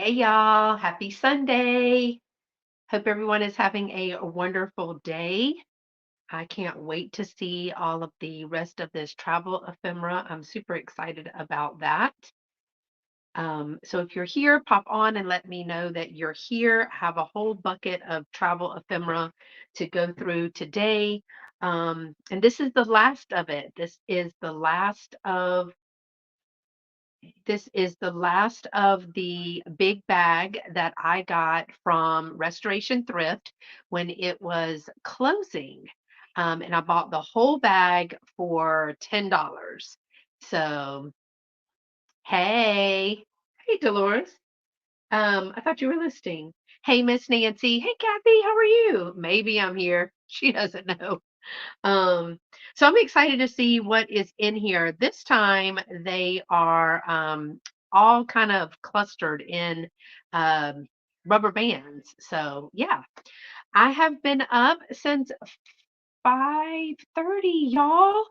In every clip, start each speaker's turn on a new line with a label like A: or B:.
A: Hey y'all, happy Sunday. Hope everyone is having a wonderful day. I can't wait to see all of the rest of this travel ephemera. I'm super excited about that. So if you're here, pop on and let me know that you're here. I have a whole bucket of travel ephemera to go through today. And this is the last of it. This is the last of the big bag that I got from Restoration Thrift when it was closing. And I bought the whole bag for $10. So, hey, hey, Dolores. I thought you were listening. Hey, Miss Nancy. Hey, Kathy, how are you? Maybe I'm here. She doesn't know. Um, so I'm excited to see what is in here. This time they are all kind of clustered in um, rubber bands. So yeah, I have been up since 5:30, y'all.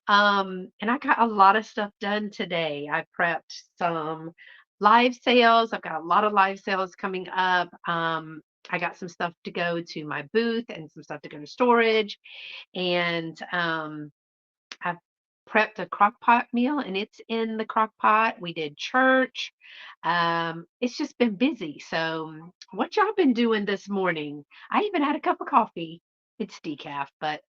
A: And I got a lot of stuff done today. I prepped some live sales. I've got a lot of live sales coming up. I got some stuff to go to my booth and some stuff to go to storage and I've prepped a crock pot meal and it's in the crock pot. We did church. It's just been busy. So, what y'all been doing this morning? I even had a cup of coffee. It's decaf, but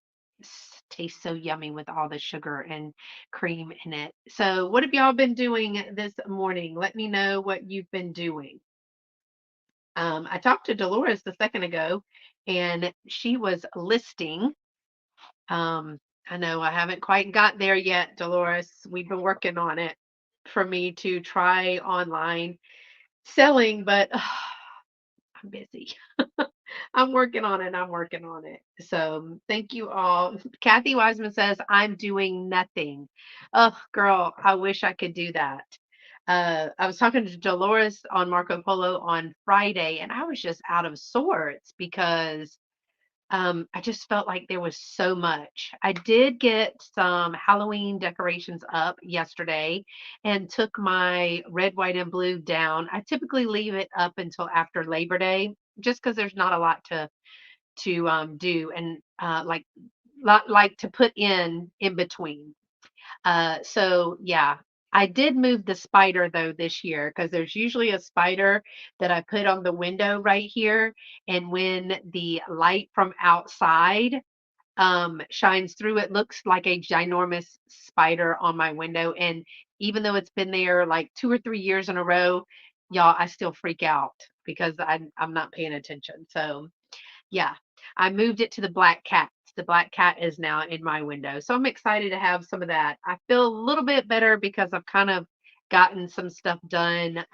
A: tastes so yummy with all the sugar and cream in it. So, what have y'all been doing this morning? Let me know what you've been doing. I talked to Dolores a second ago, and she was listing. Um, I know I haven't quite got there yet, Dolores. We've been working on it for me to try online selling, but I'm busy. I'm working on it. I'm working on it. So thank you all. Kathy Wiseman says, I'm doing nothing. Oh, girl, I wish I could do that. I was talking to Dolores on Marco Polo on Friday, and I was just out of sorts because I just felt like there was so much. I did get some Halloween decorations up yesterday and took my red, white, and blue down. I typically leave it up until after Labor Day just because there's not a lot to do and like to put in between. So yeah, I did move the spider though this year because there's usually a spider that I put on the window right here. And when the light from outside shines through, it looks like a ginormous spider on my window. And even though it's been there like 2 or 3 years in a row, y'all, I still freak out because I'm not paying attention. So yeah, I moved it to the black cat. The black cat is now in my window. So I'm excited to have some of that. I feel a little bit better because I've kind of gotten some stuff done,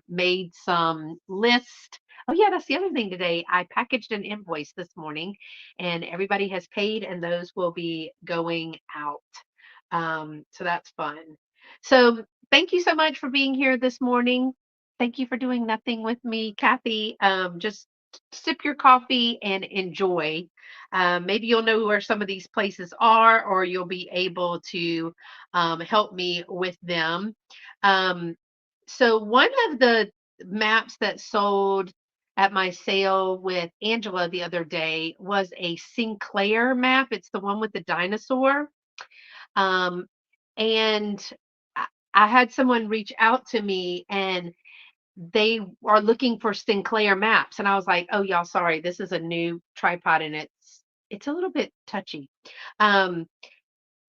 A: made some list. Oh yeah, that's the other thing today. I packaged an invoice this morning and everybody has paid and those will be going out. So that's fun. So thank you so much for being here this morning. Thank you for doing nothing with me, Kathy. Just sip your coffee and enjoy. Maybe you'll know where some of these places are, or you'll be able to help me with them. Um, so, one of the maps that sold at my sale with Angela the other day was a Sinclair map. It's the one with the dinosaur. Um, and I, I had someone reach out to me and they are looking for Sinclair maps. And I was like, oh, y'all, sorry, this is a new tripod and it's a little bit touchy. Um,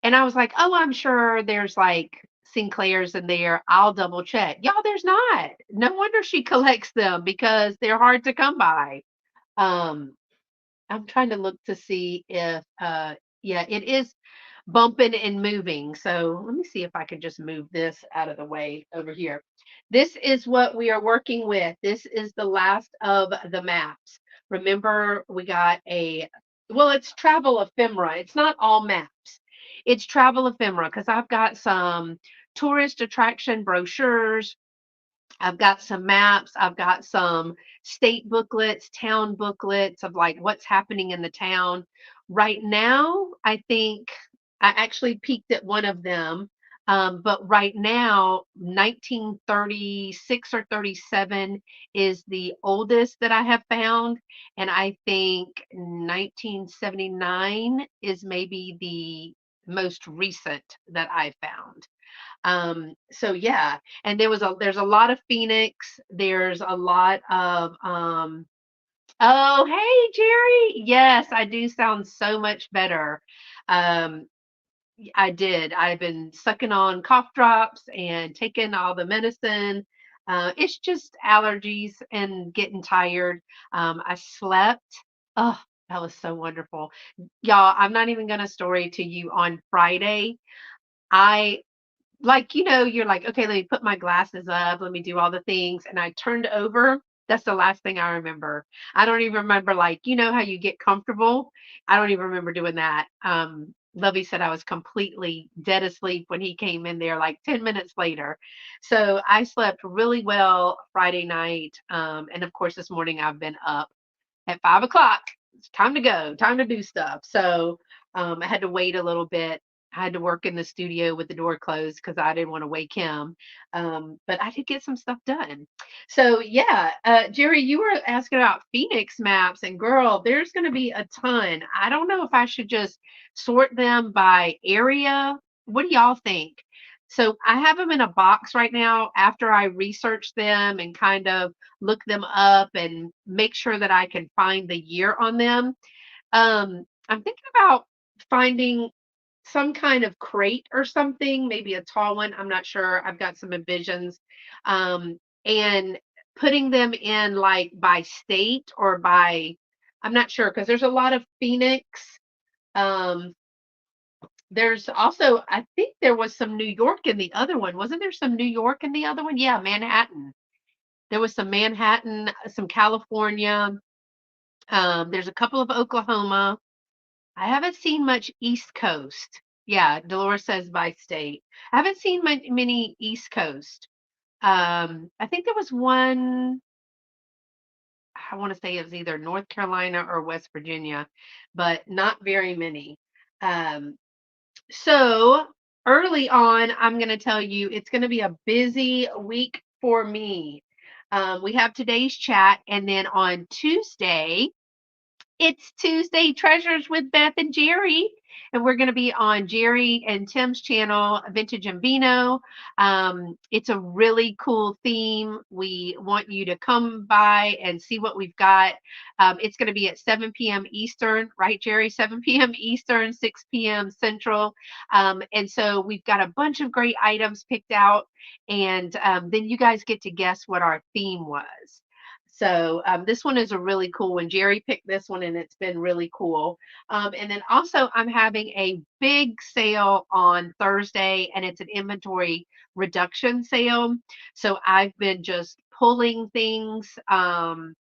A: and I was like, oh, I'm sure there's like Sinclairs in there. I'll double check. Y'all, there's not. No wonder she collects them because they're hard to come by. Um, I'm trying to look to see if yeah, it is bumping and moving. So let me see if I can just move this out of the way over here. This is what we are working with. This is the last of the maps. Remember, we got well, it's travel ephemera. It's not all maps. It's travel ephemera because I've got some tourist attraction brochures. I've got some maps. I've got some state booklets, town booklets of like what's happening in the town. Right now, I think I actually peeked at one of them. But right now, 1936 or 37 is the oldest that I have found. And I think 1979 is maybe the most recent that I found. So yeah, and there's a lot of Phoenix. There's a lot of oh, hey Jerry. Yes, I do sound so much better. Um, I did. I've been sucking on cough drops and taking all the medicine. It's just allergies and getting tired. I slept. Oh, that was so wonderful. Y'all, I'm not even going to story to you on Friday. I like, you're like, okay, let me put my glasses up, let me do all the things. And I turned over. That's the last thing I remember. I don't even remember, like, how you get comfortable. I don't even remember doing that. Lovey said I was completely dead asleep when he came in there like 10 minutes later. So I slept really well Friday night. And of course, this morning I've been up at 5 o'clock. It's time to go, time to do stuff. So I had to wait a little bit. I had to work in the studio with the door closed because I didn't want to wake him. But I did get some stuff done. So yeah, Jerry, you were asking about Phoenix maps, and girl, there's going to be a ton. I don't know if I should just sort them by area. What do y'all think? So I have them in a box right now after I research them and kind of look them up and make sure that I can find the year on them. I'm thinking about finding some kind of crate or something, maybe a tall one. I'm not sure. I've got some envisions. And putting them in like by state or by, I'm not sure because there's a lot of Phoenix. Um, there's also, I think there was some New York in the other one. Wasn't there some New York in the other one? Yeah, Manhattan. There was some Manhattan, some California. There's a couple of Oklahoma. I haven't seen much East Coast. Yeah, Dolores says by state. I haven't seen many East Coast. I think there was one, I want to say it was either North Carolina or West Virginia, but not very many. Um, so early on, I'm going to tell you it's going to be a busy week for me. We have today's chat, and then on Tuesday, it's Tuesday Treasures with Beth and Jerry. And we're going to be on Jerry and Tim's channel, Vintage and Vino. It's a really cool theme. We want you to come by and see what we've got. It's going to be at 7 p.m. Eastern, right, Jerry? 7 p.m. Eastern, 6 p.m. Central. And so we've got a bunch of great items picked out. And then you guys get to guess what our theme was. So this one is a really cool one. Jerry picked this one and it's been really cool. And then also I'm having a big sale on Thursday and it's an inventory reduction sale. So I've been just pulling things. I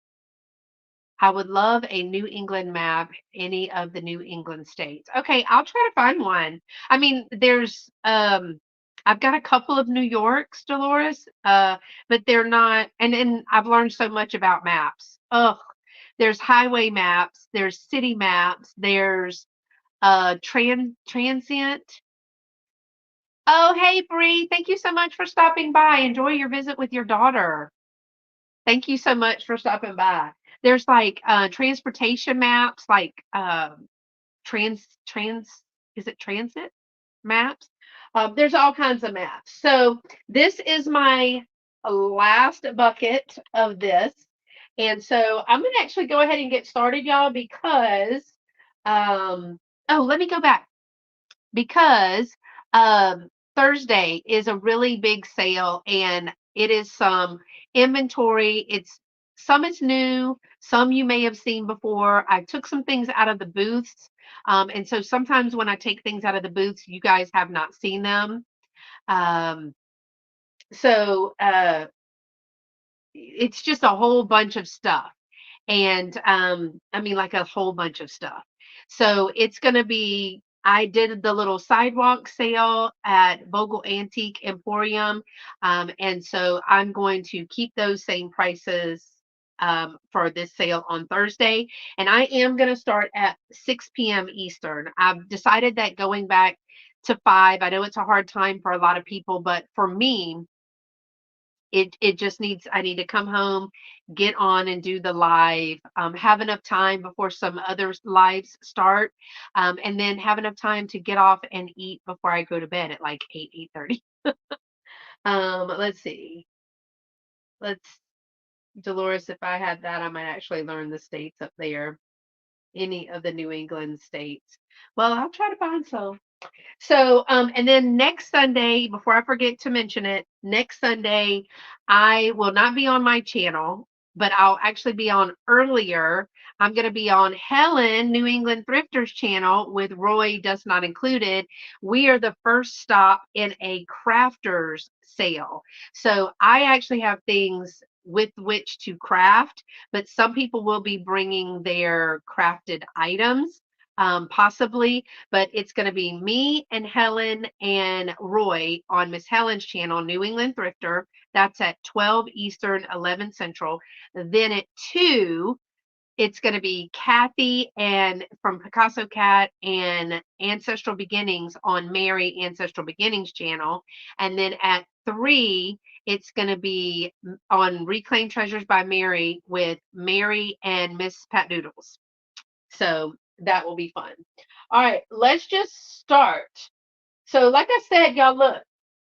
A: would love a New England map, any of the New England states. Okay, I'll try to find one. I mean, there's I've got a couple of New Yorks, Dolores, but they're not, and I've learned so much about maps. Oh, there's highway maps, there's city maps, there's transient. Oh, hey Bree, thank you so much for stopping by. Enjoy your visit with your daughter. Thank you so much for stopping by. There's like transportation maps, like trans is it transit maps? There's all kinds of maps. So this is my last bucket of this. And so I'm gonna actually go ahead and get started, y'all, because oh, let me go back because Thursday is a really big sale and it is some inventory. It's some is new, some you may have seen before. I took some things out of the booths. And so sometimes when I take things out of the booths, you guys have not seen them. Um, so it's just a whole bunch of stuff. And I mean, like a whole bunch of stuff. So it's going to be, I did the little sidewalk sale at Vogel Antique Emporium. And so I'm going to keep those same prices for this sale on Thursday. And I am going to start at 6 p.m. Eastern. I've decided that going back to 5. I know it's a hard time for a lot of people, but for me, it just needs I need to come home, get on and do the live, have enough time before some other lives start, and then have enough time to get off and eat before I go to bed at like 8:30. Let's see. Let's Dolores, if I had that, I might actually learn the states up there, any of the New England states. Well, I'll try to find some. So, and then next Sunday, before I forget to mention it, next Sunday, I will not be on my channel, but I'll actually be on earlier. I'm going to be on Helen, New England Thrifters channel with Roy Does Not Included. We are the first stop in a crafters sale. So I actually have things with which to craft, but some people will be bringing their crafted items, possibly, but it's going to be me and Helen and Roy on Miss Helen's channel, New England Thrifter. That's at 12 Eastern, 11 Central. Then at 2, it's going to be Kathy and from Picasso Cat and Ancestral Beginnings on Mary Ancestral Beginnings channel. And then at 3, it's going to be on Reclaimed Treasures by Mary with Mary and Miss Pat Doodles. So that will be fun. All right, let's just start. So, like I said, y'all, look,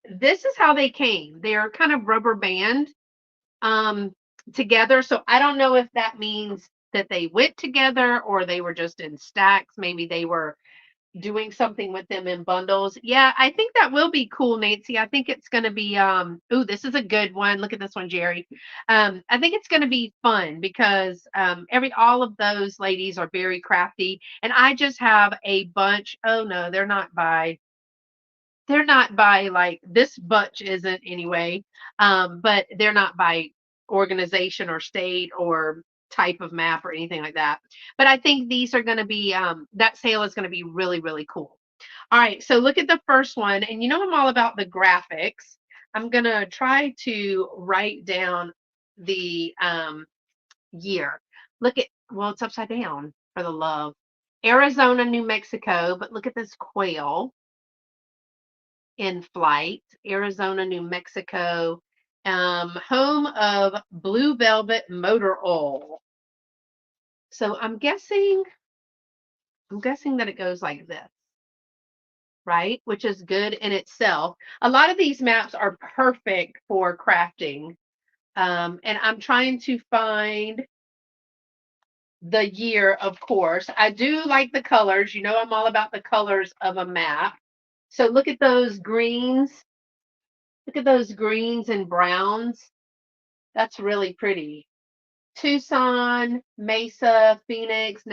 A: this is how they came. They're kind of rubber band um, together. So, I don't know if that means that they went together or they were just in stacks. Maybe they were doing something with them in bundles. Yeah, I think that will be cool, Nancy. I think it's going to be ooh, this is a good one. Look at this one, Jerry. I think it's going to be fun because every all of those ladies are very crafty and I just have a bunch. Oh no, they're not by like this bunch isn't anyway. But they're not by organization or state or type of map or anything like that. But I think these are going to be that sale is going to be really, really cool. All right, so look at the first one, and you know I'm all about the graphics. I'm going to try to write down the year. Look at, well, it's upside down for the love. Arizona, New Mexico, but look at this quail in flight. Arizona, New Mexico, home of Blue Velvet Motor Oil. So I'm guessing that it goes like this, right? Which is good in itself. A lot of these maps are perfect for crafting. And I'm trying to find the year, of course. I do like the colors. You know, I'm all about the colors of a map. So look at those greens. Look at those greens and browns. That's really pretty. Tucson, Mesa, Phoenix,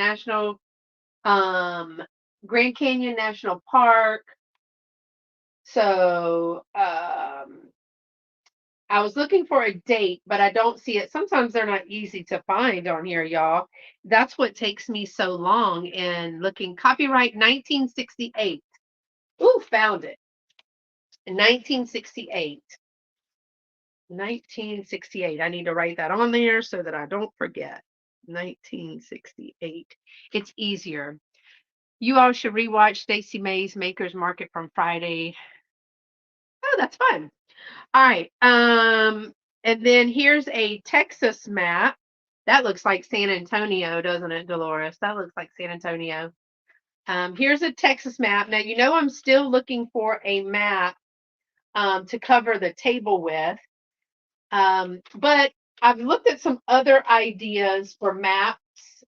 A: um, Grand Canyon National Park. So I was looking for a date, but I don't see it. Sometimes they're not easy to find on here, y'all. That's what takes me so long in looking. Copyright 1968. Ooh, found it. 1968. 1968. I need to write that on there so that I don't forget. 1968. It's easier. You all should rewatch Stacey May's Maker's Market from Friday. Oh, that's fun. All right. And then here's a Texas map. That looks like San Antonio, doesn't it, Dolores? That looks like San Antonio. Here's a Texas map. Now, you know, I'm still looking for a map to cover the table with. But I've looked at some other ideas for maps.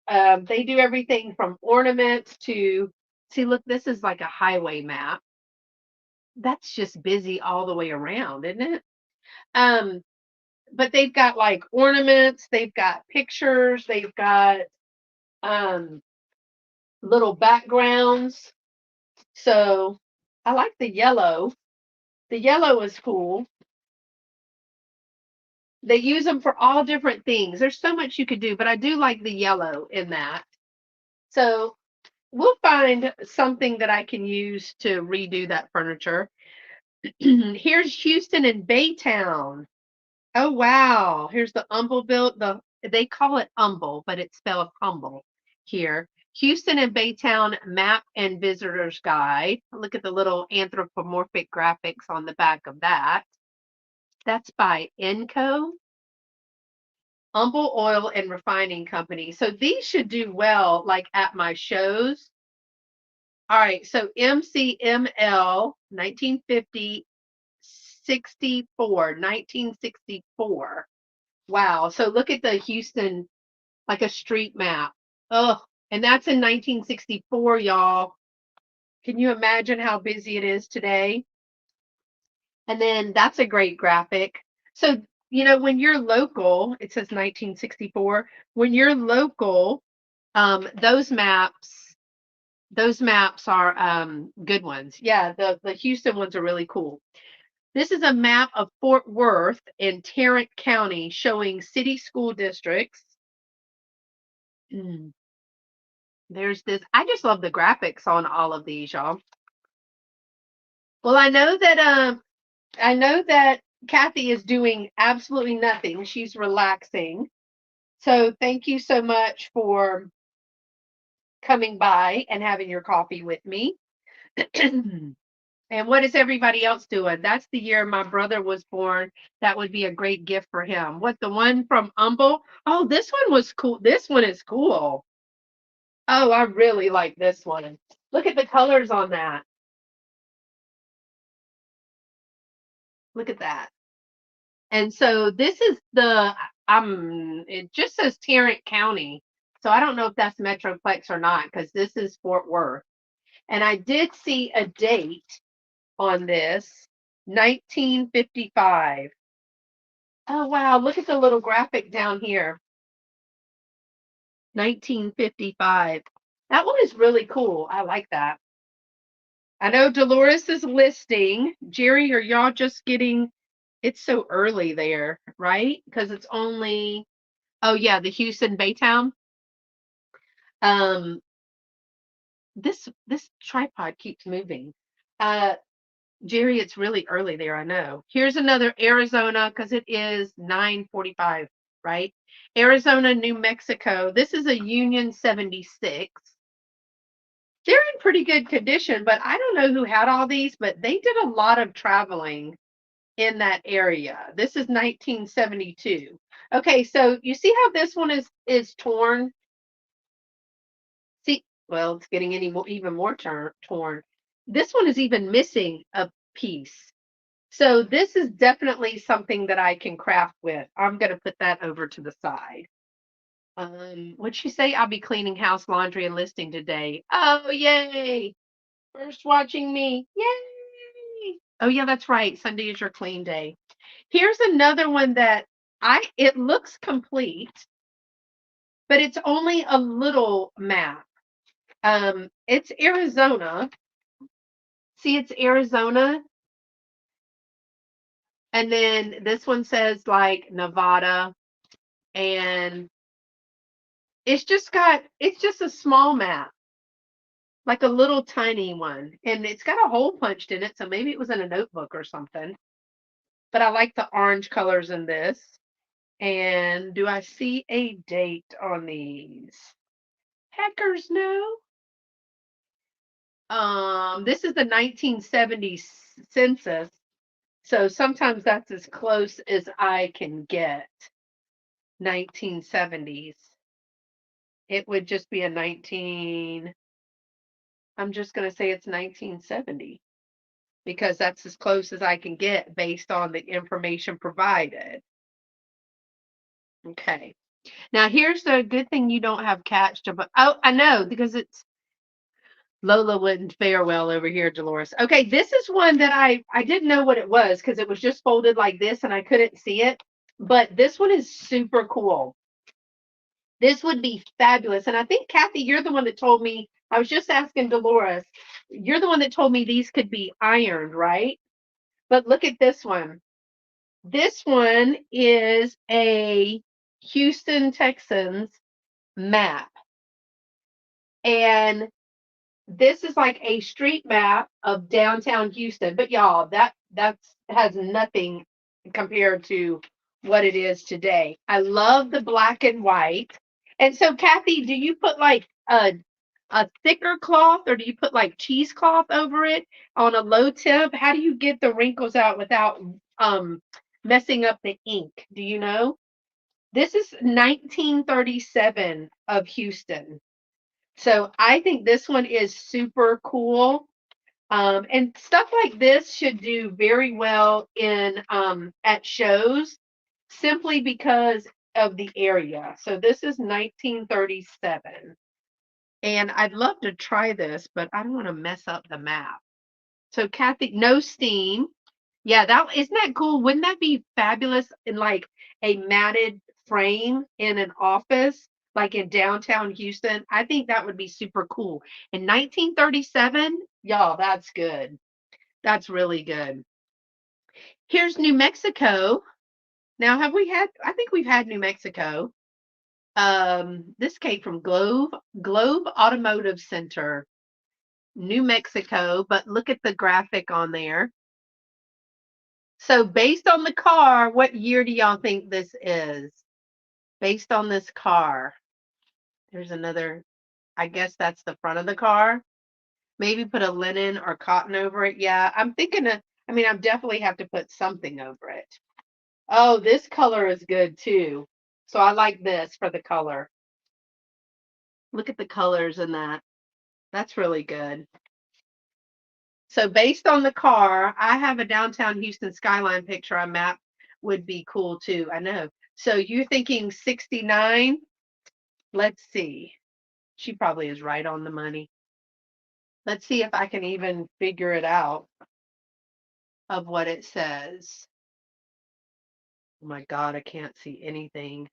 A: They do everything from ornaments to, see, look, this is like a highway map. That's just busy all the way around, isn't it? Um, but they've got like ornaments, they've got pictures, they've got um, little backgrounds. So I like the yellow. The yellow is cool. They use them for all different things. There's so much you could do, but I do like the yellow in that. So we'll find something that I can use to redo that furniture. Here's Houston and Baytown. Oh wow. Here's the Humble built. They call it Humble, but it's spelled humble here. Houston and Baytown Map and Visitor's Guide. Look at the little anthropomorphic graphics on the back of that. That's by Enco, Humble Oil and Refining Company. So these should do well, like at my shows. All right, so MCML 1950 64, 1964. Wow. So look at the Houston, like a street map. Oh, and that's in 1964, y'all. Can you imagine how busy it is today? And then that's a great graphic. So, when you're local, it says 1964. When you're local, those maps are good ones. Yeah, the Houston ones are really cool. This is a map of Fort Worth in Tarrant County showing city school districts. Mm. There's this. I just love the graphics on all of these, y'all. Well, I know that Kathy is doing absolutely nothing. She's relaxing. So thank you so much for coming by and having your coffee with me. And what is everybody else doing? That's the year my brother was born. That would be a great gift for him. What, the one from Humble? Oh, this one was cool. This one is cool. Oh, I really like this one. Look at the colors on that. Look at that. And so this is it just says Tarrant County. So I don't know if that's Metroplex or not, because this is Fort Worth. And I did see a date on this, 1955. Oh, wow. Look at the little graphic down here. 1955. That one is really cool. I like that. I know Dolores is listing. Jerry, are y'all just getting, it's so early there, right? Because it's only, oh yeah, the Houston Baytown. Um, this tripod keeps moving. Uh, Jerry, it's really early there, I know. Here's another Arizona, because it is 9:45, right? Arizona, New Mexico. This is a Union 76. They're in pretty good condition, but I don't know who had all these, but they did a lot of traveling in that area. This is 1972. Okay, so you see how this one is torn? See, well, it's getting even more torn. This one is even missing a piece. So this is definitely something that I can craft with. I'm going to put that over to the side. What'd she say? I'll be cleaning house, laundry, and listing today. Oh, yay! First watching me. Yay! Oh, yeah, that's right. Sunday is your clean day. Here's another one that it looks complete, but it's only a little map. It's Arizona. See, it's Arizona. And then this one says like Nevada. And it's just a small map, like a little tiny one. And it's got a hole punched in it. So maybe it was in a notebook or something. But I like the orange colors in this. And do I see a date on these? Heckers no. This is the 1970 census. So sometimes that's as close as I can get. 1970s. It would just be a 19. I'm just going to say it's 1970 because that's as close as I can get based on the information provided. Okay. Now here's the good thing you don't have catch to, but oh, I know because it's Lola wouldn't fare well over here, Dolores. Okay, this is one that I didn't know what it was because it was just folded like this and I couldn't see it. But this one is super cool. This would be fabulous. And I think, Kathy, you're the one that told me, I was just asking Dolores, you're the one that told me these could be ironed, right? But look at this one. This one is a Houston Texans map. And this is like a street map of downtown Houston. But y'all, that's has nothing compared to what it is today. I love the black and white. And so, Kathy, do you put like a thicker cloth, or do you put like cheesecloth over it on a low temp? How do you get the wrinkles out without um messing up the ink? Do you know? This is 1937 of Houston. So I think this one is super cool. And stuff like this should do very well in at shows simply because of the area. So this is 1937. And I'd love to try this, but I don't want to mess up the map. So Kathy, no steam. Yeah, that isn't that cool? Wouldn't that be fabulous in like a matted frame in an office, like in downtown Houston? I think that would be super cool. In 1937, y'all, that's good. That's really good. Here's New Mexico. Now, have we had, I think we've had New Mexico. This came from Globe Automotive Center, New Mexico, but look at the graphic on there. So based on the car, what year do y'all think this is? Based on this car. There's another, I guess that's the front of the car. Maybe put a linen or cotton over it. Yeah, I'm thinking of, I mean, I definitely have to put something over it. Oh, this color is good too. So I like this for the color. Look at the colors in that. That's really good. So based on the car, I have a downtown Houston skyline picture I map would be cool too. I know. So you're thinking 69? Let's see. She probably is right on the money. Let's see if I can even figure it out of what it says. Oh my God, I can't see anything.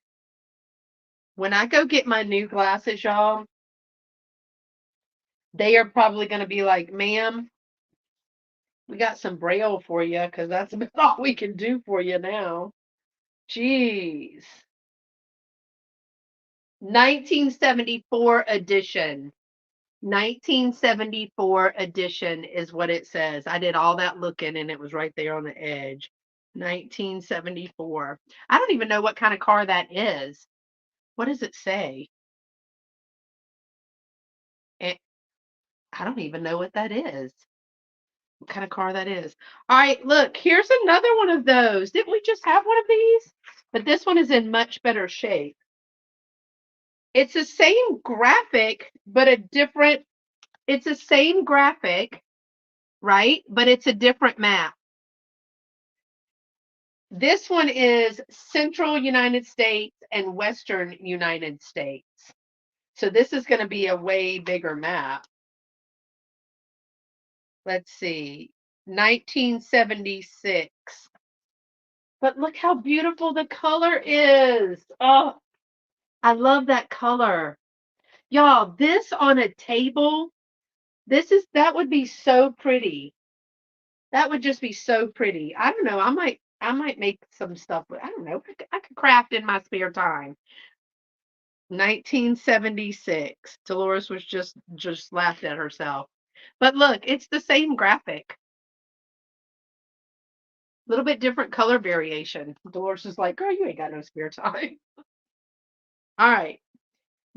A: When I go get my new glasses, y'all, they are probably going to be like, ma'am, we got some braille for you because that's about all we can do for you now. Jeez. 1974 edition. 1974 edition is what it says. I did all that looking and it was right there on the edge. 1974. I don't even know what kind of car that is. What does it say? It, I don't even know what that is. What kind of car that is. All right, look, here's another one of those. Didn't we just have one of these? But this one is in much better shape. It's the same graphic, but a different, it's the same graphic, right? But it's a different map. This one is central United States and western United States. So this is going to be a way bigger map. Let's see, 1976. But look how beautiful the color is. Oh, I love that color. Y'all, this on a table, that would be so pretty. That would just be so pretty. I don't know. I might make some stuff. I don't know. I could craft in my spare time. 1976. Dolores was just laughed at herself. But look, it's the same graphic. A little bit different color variation. Dolores is like, girl, you ain't got no spare time. All right.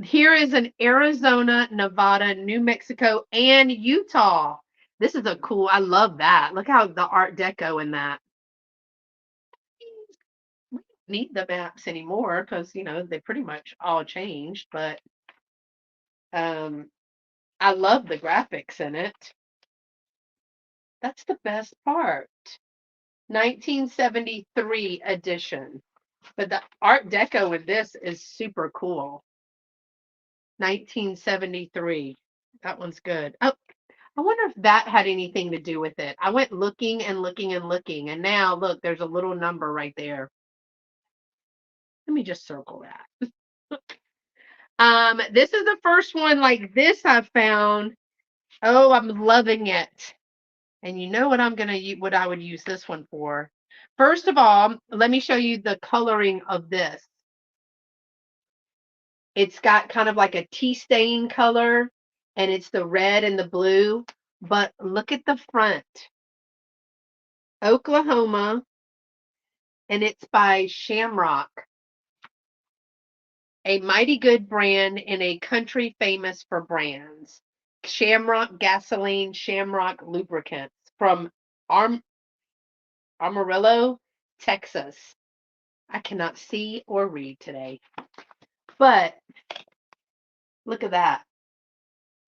A: Here is an Arizona, Nevada, New Mexico, and Utah. This is a cool, I love that. Look how the Art Deco in that. We don't need the maps anymore because, they pretty much all changed, but um, I love the graphics in it. That's the best part. 1973 edition. But the Art Deco in this is super cool. 1973. That one's good. Oh, I wonder if that had anything to do with it. I went looking and looking and looking, and now look, there's a little number right there. Let me just circle that. This is the first one like this I've found. Oh, I'm loving it. And you know what what I would use this one for. First of all, let me show you the coloring of this. It's got kind of like a tea stain color, and it's the red and the blue. But look at the front. Oklahoma, and it's by Shamrock. A mighty good brand in a country famous for brands. Shamrock gasoline, Shamrock lubricants from Arm Amarillo, Texas. I cannot see or read today. But look at that.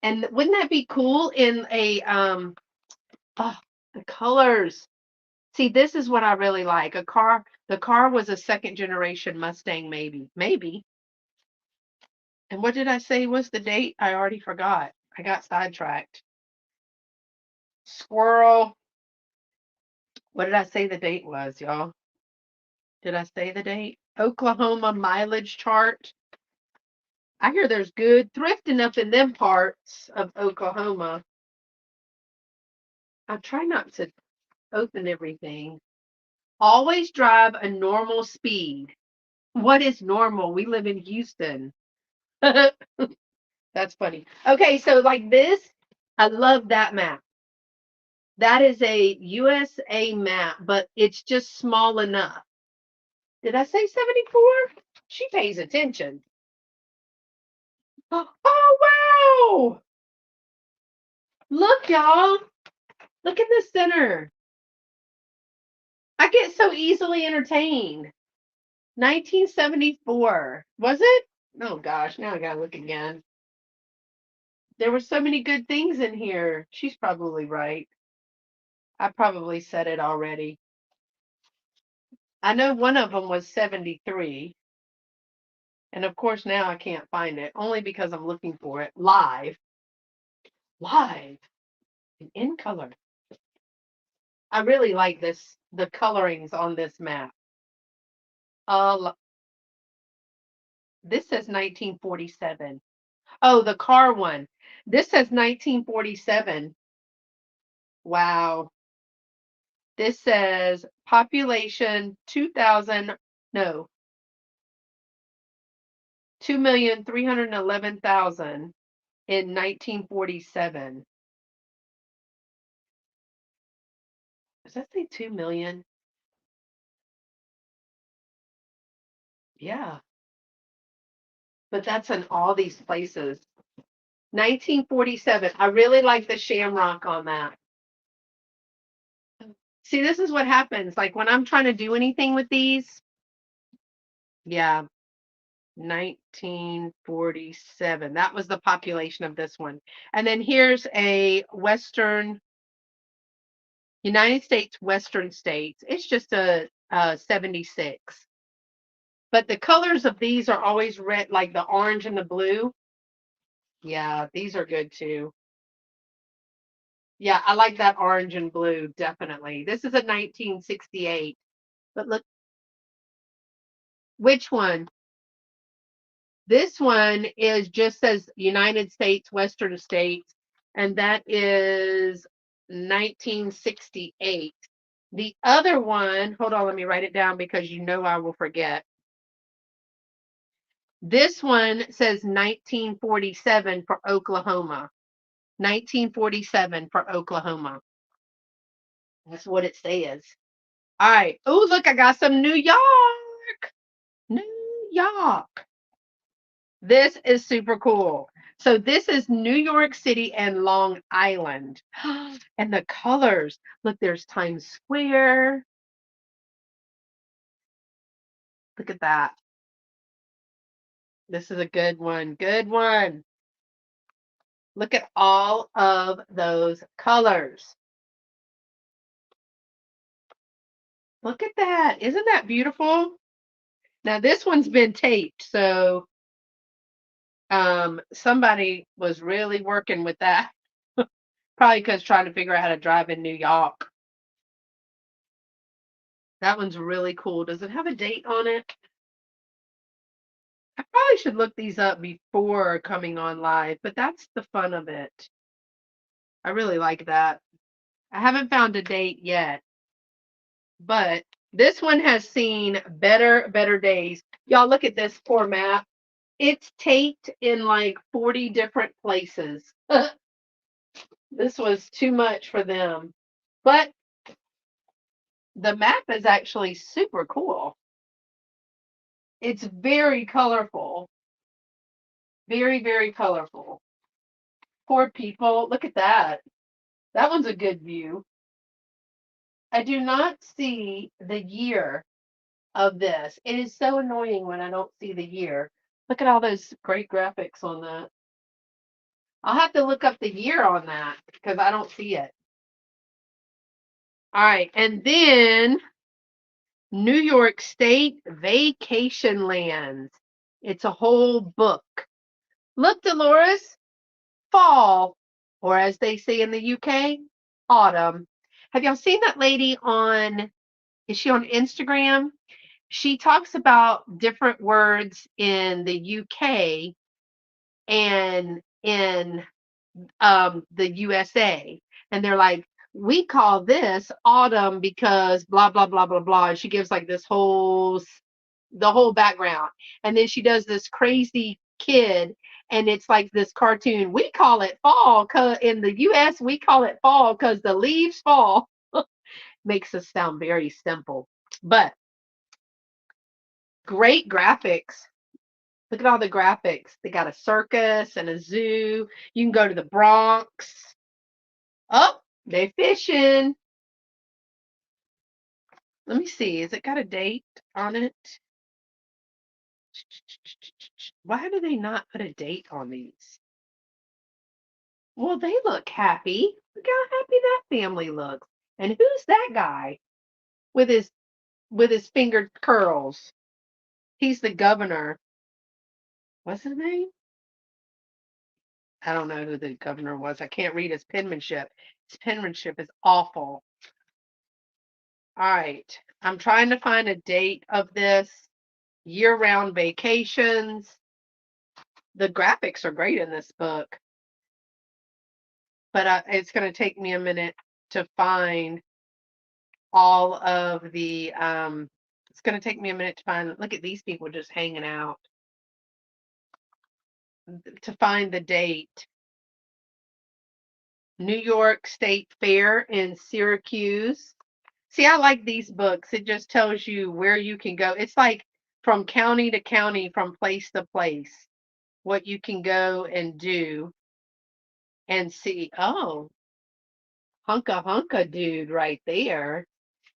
A: And wouldn't that be cool in a oh, the colors. See, this is what I really like. The car was a second generation Mustang, maybe. Maybe. And what did I say was the date? I already forgot. I got sidetracked. Squirrel. What did I say the date was, y'all? Did I say the date? Oklahoma mileage chart. I hear there's good thrifting up in them parts of Oklahoma. I try not to open everything. Always drive a normal speed. What is normal? We live in Houston. That's funny. Okay, so like this, I love that map. That is a USA map, but it's just small enough. Did I say 74? She pays attention. Oh, wow. Look, y'all. Look in the center. I get so easily entertained. 1974. Was it? Oh, gosh. Now I got to look again. There were so many good things in here. She's probably right. I probably said it already. I know one of them was 73. And of course, now I can't find it, only because I'm looking for it live. Live and in color. I really like this, the colorings on this map. This says 1947. Oh, the car one. This says 1947. Wow. This says population 2000, no, 2,311,000 in 1947. Does that say 2 million? Yeah. But that's in all these places. 1947. I really like the shamrock on that. See, this is what happens. Like when I'm trying to do anything with these, yeah, 1947. That was the population of this one. And then here's a Western, United States Western states. It's just a 76. But the colors of these are always red, like the orange and the blue. Yeah, these are good too. Yeah, I like that orange and blue, definitely. This is a 1968. But look, which one? This one is just says United States, Western States, and that is 1968. The other one, hold on, let me write it down because you know I will forget. This one says 1947 for Oklahoma. 1947 for Oklahoma. That's what it says. All right. Oh, look, I got some New York. New York. This is super cool. So this is New York City and Long Island. And the colors. Look, there's Times Square. Look at that. This is a good one. Good one. Look at all of those colors. Look at that. Isn't that beautiful? Now this one's been taped, so somebody was really working with that. Probably because trying to figure out how to drive in New York. That one's really cool. Does it have a date on it? I probably should look these up before coming on live, but that's the fun of it. I really like that. I haven't found a date yet, but this one has seen better days. Y'all look at this poor map. It's taped in like 40 different places. This was too much for them. But the map is actually super cool. It's very colorful. Very, very colorful. Poor people. Look at that. That one's a good view. I do not see the year of this. It is so annoying when I don't see the year. Look at all those great graphics on that. I'll have to look up the year on that because I don't see it. All right. And then New York State Vacation Lands. It's a whole book. Look, Dolores, fall, or as they say in the UK, autumn. Have y'all seen that lady on, is she on Instagram? She talks about different words in the UK and in the USA. And they're like, we call this autumn because blah, blah, blah, blah, blah. And she gives like this whole, the whole background. And then she does this crazy kid. And it's like this cartoon. We call it fall because in the US, we call it fall because the leaves fall. Makes us sound very simple. But great graphics. Look at all the graphics. They got a circus and a zoo. You can go to the Bronx. Oh, they fishing. Let me see. Has it got a date on it? Why do they not put a date on these? Well, they look happy. Look how happy that family looks. And who's that guy with his finger curls? He's the governor. What's his name? I don't know who the governor was. I can't read his penmanship. His penmanship is awful. All right. I'm trying to find a date of this. Year-round vacations. The graphics are great in this book, but it's going to take me a minute to find all of the. It's going to take me a minute to find. Look at these people just hanging out. To find the date. New York State Fair in Syracuse. See, I like these books. It just tells you where you can go. It's like from county to county, from place to place, what you can go and do and see. Oh, hunka dude right there.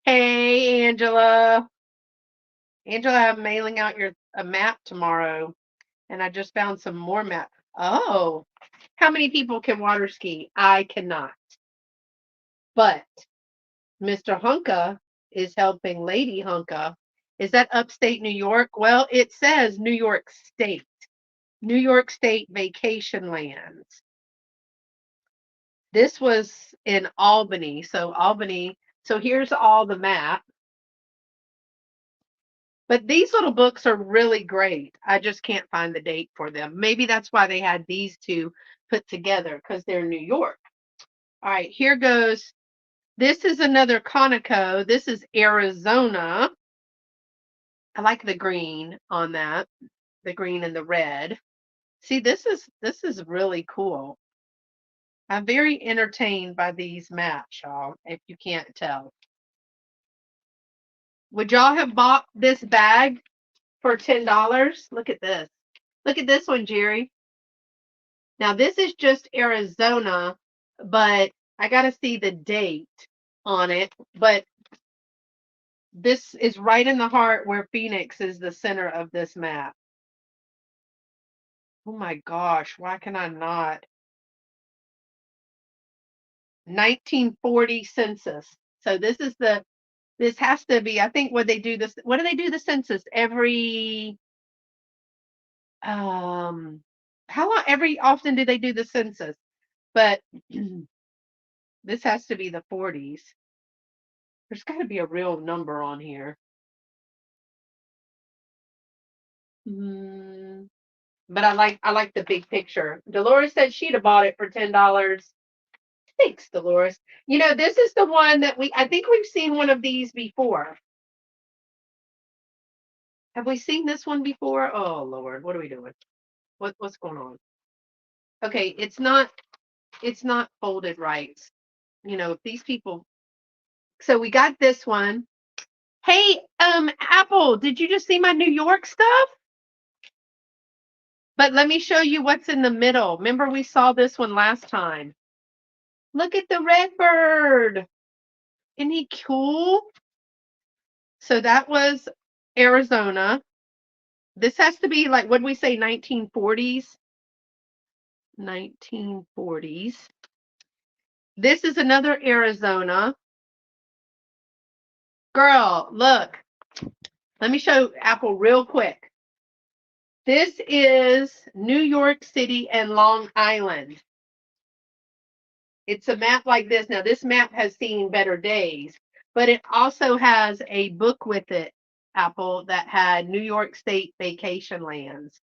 A: Hey, Angela. Angela, I'm mailing out a map tomorrow, and I just found some more map. Oh, how many people can water ski? I cannot. But Mr. Hunka is helping Lady Hunka. Is that upstate New York? Well, it says New York State. New York State Vacation Lands. This was in Albany. So Albany. So here's all the map. But these little books are really great. I just can't find the date for them. Maybe that's why they had these two put together because they're New York. All right, here goes. This is another Conoco. This is Arizona. I like the green on that, the green and the red. See, this is really cool. I'm very entertained by these maps, y'all, if you can't tell. Would y'all have bought this bag for $10? Look at this. Look at this one, Jerry. Now, this is just Arizona, but I got to see the date on it. But this is right in the heart where Phoenix is the center of this map. Oh my gosh, why can I not? 1940 census. So this has to be, I think what do they do the census every, how long, every often do they do the census? But this has to be the 40s. There's got to be a real number on here. Mm, but I like the big picture. Dolores said she'd have bought it for $10. Thanks, Dolores. This is the one that I think we've seen one of these before. Have we seen this one before? Oh Lord, what are we doing? What's going on? Okay, it's not folded right. If these people. So we got this one. Hey, Apple, did you just see my New York stuff? But let me show you what's in the middle. Remember we saw this one last time. Look at the red bird. Isn't he cool? So that was Arizona. This has to be like, what did we say, 1940s? 1940s. This is another Arizona. Girl, look. Let me show Apple real quick. This is New York City and Long Island. It's a map like this. Now, this map has seen better days, but it also has a book with it, Apple, that had New York State vacation lands.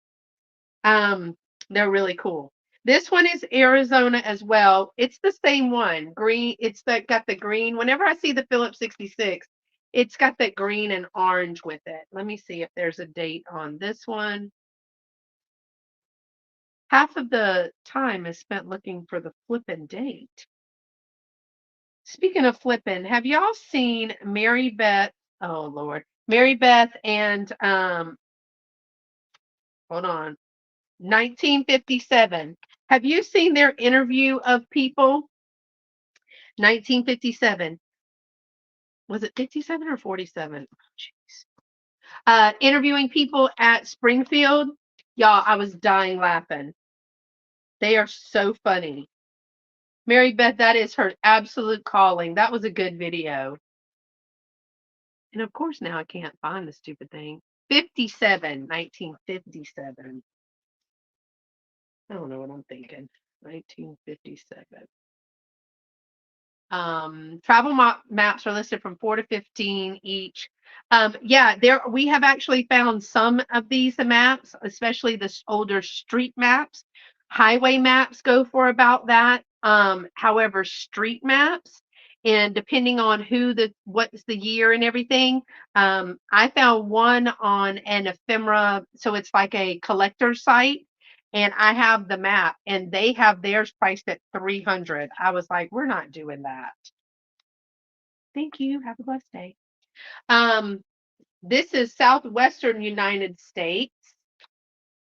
A: They're really cool. This one is Arizona as well. It's the same one. Green. Got the green. Whenever I see the Phillips 66, it's got that green and orange with it. Let me see if there's a date on this one. Half of the time is spent looking for the flippin' date. Speaking of flippin', have y'all seen Mary Beth? Oh Lord, Mary Beth and hold on, 1957. Have you seen their interview of people? 1957. Was it 57 or 47? Oh, jeez. Interviewing people at Springfield. Y'all, I was dying laughing. They are so funny. Mary Beth, that is her absolute calling. That was a good video. And of course, now I can't find the stupid thing. 57, 1957. I don't know what I'm thinking. 1957. Travel maps are listed from 4 to 15 each. Yeah, there we have actually found some of these maps, especially the older street maps. Highway maps go for about that. However, street maps, and depending on what's the year and everything, I found one on an Ephemera, so it's like a collector site, and I have the map, and they have theirs priced at 300. I was like, we're not doing that. Thank you. Have a blessed day. Um, this is southwestern United States,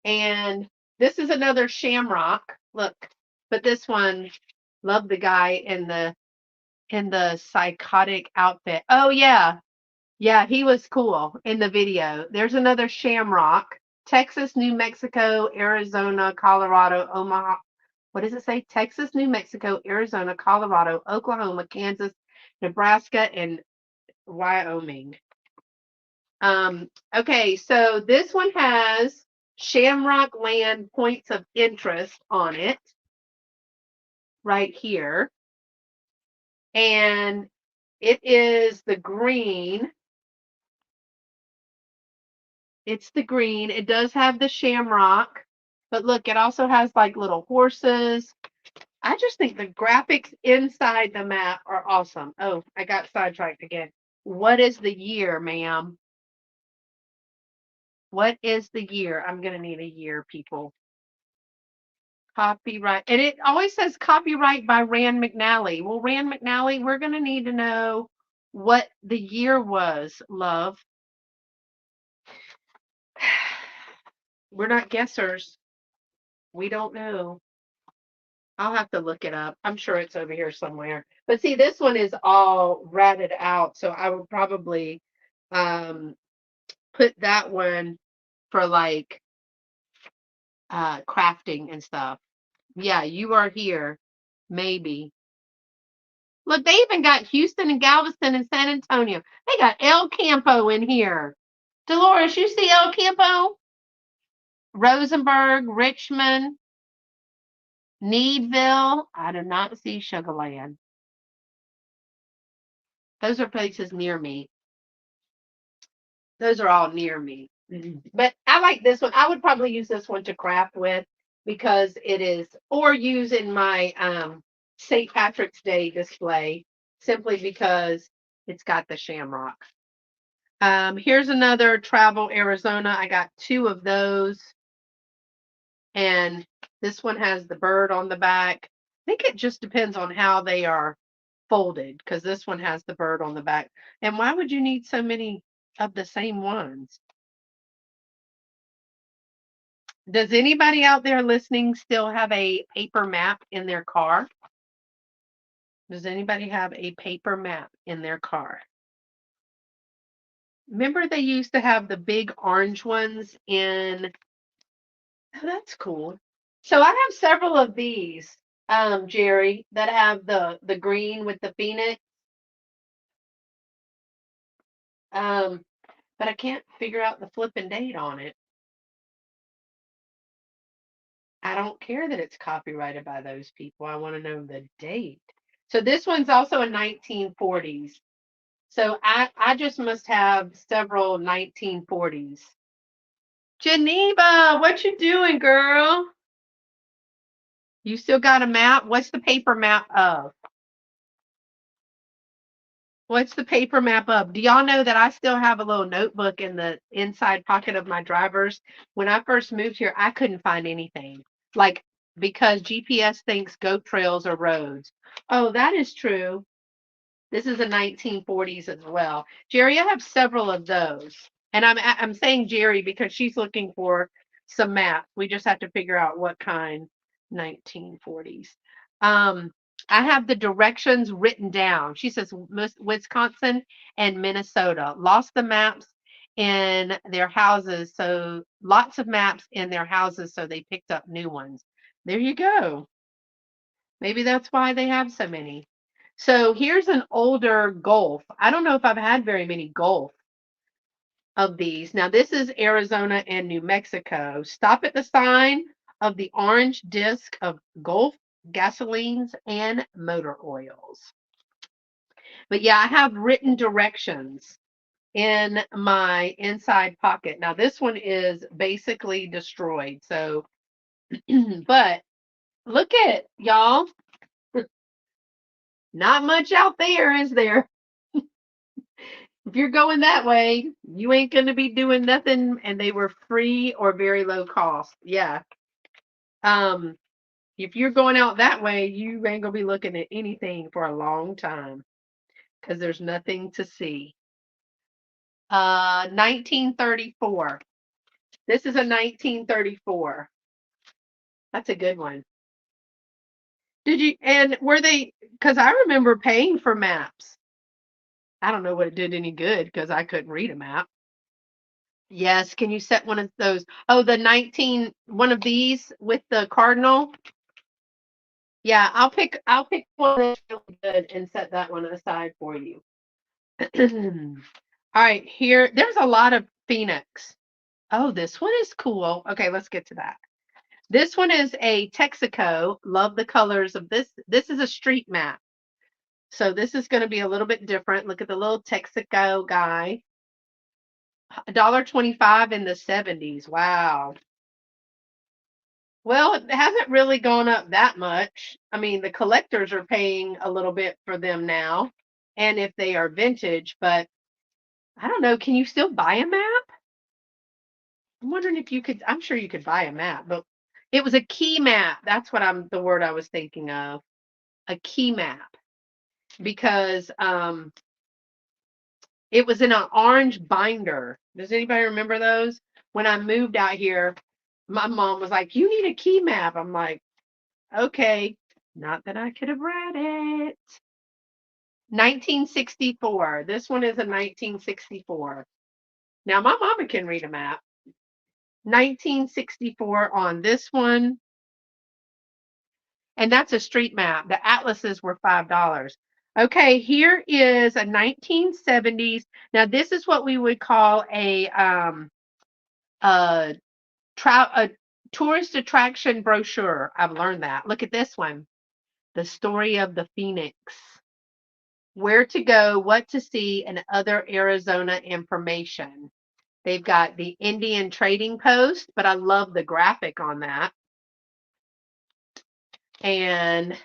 A: and this is another shamrock. Look, but this one, love the guy in the psychotic outfit. Oh yeah, yeah, he was cool in the video. There's another shamrock. Texas, New Mexico, Arizona, Colorado, Omaha. What does it say? Texas, New Mexico, Arizona, Colorado, Oklahoma, Kansas, Nebraska, and Wyoming. Okay, so this one has Shamrock Land points of interest on it right here. And it is the green. It's the green. It does have the shamrock, but look, it also has like little horses. I just think the graphics inside the map are awesome. Oh, I got sidetracked again. What is the year, ma'am? What is the year? I'm going to need a year, people. Copyright. And it always says copyright by Rand McNally. Well, Rand McNally, we're going to need to know what the year was, love. We're not guessers. We don't know. I'll have to look it up. I'm sure it's over here somewhere. But see, this one is all ratted out. So I would probably um, put that one for like crafting and stuff. Yeah, you are here. Maybe. Look, they even got Houston and Galveston and San Antonio. They got El Campo in here. Dolores, you see El Campo? Rosenberg, Richmond, Needville. I do not see Sugarland. Those are places near me. Those are all near me. But I like this one. I would probably use this one to craft with because it is, or use in my St. Patrick's Day display simply because it's got the shamrock. Here's another Travel Arizona. I got two of those. And this one has the bird on the back. I think it just depends on how they are folded because this one has the bird on the back. And why would you need so many of the same ones? Does anybody out there listening still have a paper map in their car? Does anybody have a paper map in their car? Remember they used to have the big orange ones in. Oh, that's cool. So I have several of these, Jerry, that have the green with the phoenix. Um, but I can't figure out the flipping date on it. I don't care that it's copyrighted by those people. I want to know the date. So this one's also a 1940s. So I just must have several 1940s. Geneva, what you doing, girl? You still got a map? What's the paper map of? What's the paper map of? Do y'all know that I still have a little notebook in the inside pocket of my driver's? When I first moved here, I couldn't find anything. Like, because GPS thinks goat trails are roads. Oh, that is true. This is a 1940s as well. Jerry, I have several of those. And I'm saying Jerry because she's looking for some maps. We just have to figure out what kind. 1940s. Um, I have the directions written down. She says Wisconsin and Minnesota lost the maps in their houses, so lots of maps in their houses, so they picked up new ones. There you go. Maybe that's why they have so many. So here's an older Golf. I don't know if I've had very many Golf of these. Now, this is Arizona and New Mexico. Stop at the sign of the orange disc of Gulf gasolines and motor oils. But yeah, I have written directions in my inside pocket. Now, this one is basically destroyed. So, but look at y'all. Not much out there, is there? If you're going that way, you ain't going to be doing nothing. And they were free or very low cost. Yeah. Um, if you're going out that way, you ain't gonna be looking at anything for a long time because there's nothing to see. 1934. This is a 1934. That's a good one. Did you, and were they, because I remember paying for maps. I don't know what it did any good because I couldn't read a map. Yes, can you set one of those? Oh, the 19, one of these with the cardinal? Yeah, I'll pick one that's really good and set that one aside for you. All right, here, there's a lot of Phoenix. Oh, this one is cool. Okay, let's get to that. This one is a Texaco. Love the colors of this. This is a street map. So this is going to be a little bit different. Look at the little Texaco guy. $1.25 in the 70s. Wow. Well, it hasn't really gone up that much. I mean, the collectors are paying a little bit for them now, and if they are vintage, but I don't know. Can you still buy a map? I'm wondering if you could. I'm sure you could buy a map, but it was a key map. That's what the word I was thinking of. A key map because it was in an orange binder. Does anybody remember those? When I moved out here, my mom was like, "You need a key map." I'm like, "Okay." Not that I could have read it. 1964. This one is a 1964. Now my mama can read a map. 1964 on this one. And that's a street map. The atlases were $5. Okay, here is a 1970s. Now this is what we would call a, a tourist attraction brochure. I've learned that. Look at this one. The story of the Phoenix. Where to go, what to see, and other Arizona information. They've got the Indian Trading Post, but I love the graphic on that. And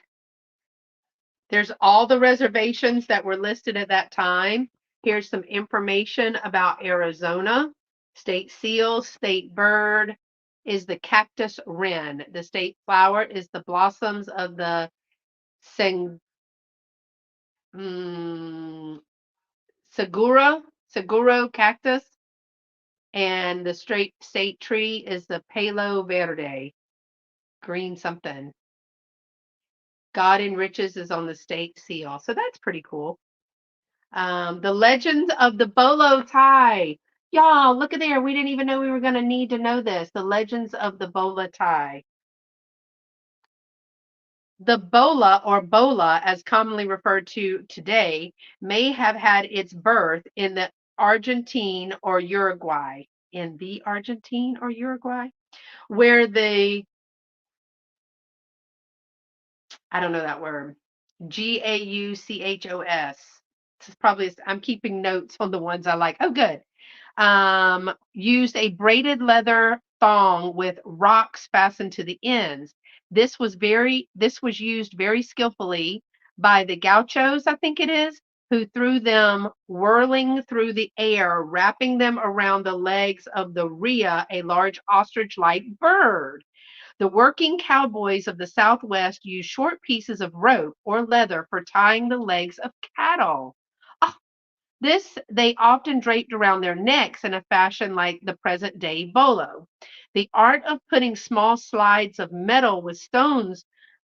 A: there's all the reservations that were listed at that time. Here's some information about Arizona. State seal, state bird is the cactus wren. The state flower is the blossoms of the sang, mm, seguro cactus. And the straight state tree is the Palo Verde, green something. God enriches is on the state seal. So that's pretty cool. The Legends of the Bolo Tie. Y'all, look at there. We didn't even know we were going to need to know this. The Legends of the Bola Tie. The bola, or bola, as commonly referred to today, may have had its birth in the Argentine or Uruguay. In the Argentine or Uruguay, where the, I don't know that word, Gauchos. This is probably, I'm keeping notes on the ones I like. Oh, good. Used a braided leather thong with rocks fastened to the ends. This was used very skillfully by the gauchos, I think it is, who threw them whirling through the air, wrapping them around the legs of the rhea, a large ostrich-like bird. The working cowboys of the Southwest used short pieces of rope or leather for tying the legs of cattle. Ah, this they often draped around their necks in a fashion like the present day bolo. The art of putting small slides of metal with stones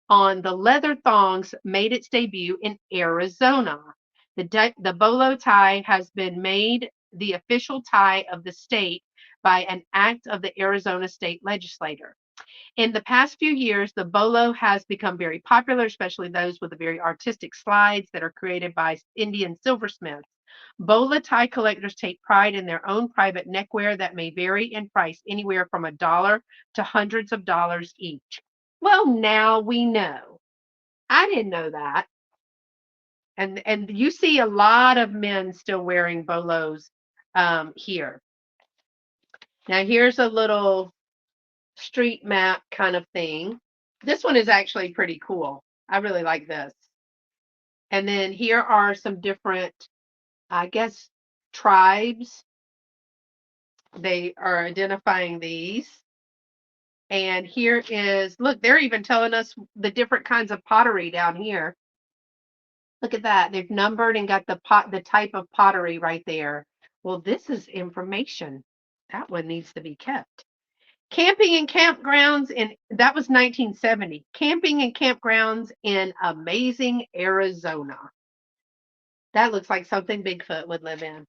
A: on the leather thongs made its debut in Arizona. The bolo tie has been made the official tie of the state by an act of the Arizona state legislature. In the past few years, the bolo has become very popular, especially those with the very artistic slides that are created by Indian silversmiths. Bola tie collectors take pride in their own private neckwear that may vary in price anywhere from $1 to hundreds of dollars each. Well, now we know. I didn't know that. And you see a lot of men still wearing bolos here. Now here's a little street map kind of thing. This one is actually pretty cool. I really like this. And then here are some different, I guess, tribes. They are identifying these. And here is, look, they're even telling us the different kinds of pottery down here. Look at that. They've numbered and got the type of pottery right there. Well, this is information. That one needs to be kept. Camping and campgrounds in, that was 1970. Camping and campgrounds in amazing Arizona. That looks like something Bigfoot would live in.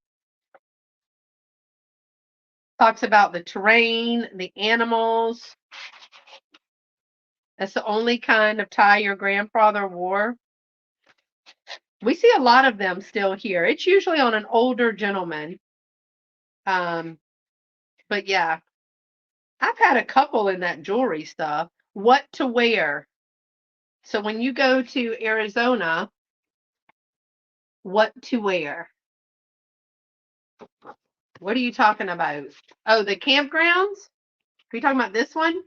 A: Talks about the terrain, the animals. That's the only kind of tie your grandfather wore. We see a lot of them still here. It's usually on an older gentleman. Um, but yeah, I've had a couple in that jewelry stuff. What to wear. So when you go to Arizona, what to wear? What are you talking about? Oh, the campgrounds? Are you talking about this one?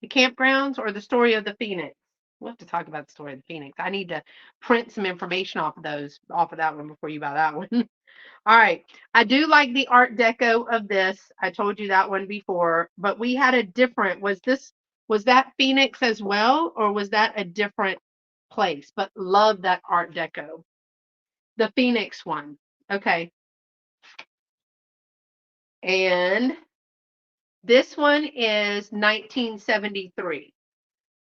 A: The campgrounds or the story of the Phoenix? We'll have to talk about the story of the Phoenix. I need to print some information off of that one before you buy that one. All right. I do like the Art Deco of this. I told you that one before, but we had a different, was that Phoenix as well, or was that a different place? But love that Art Deco. The Phoenix one. Okay. And this one is 1973.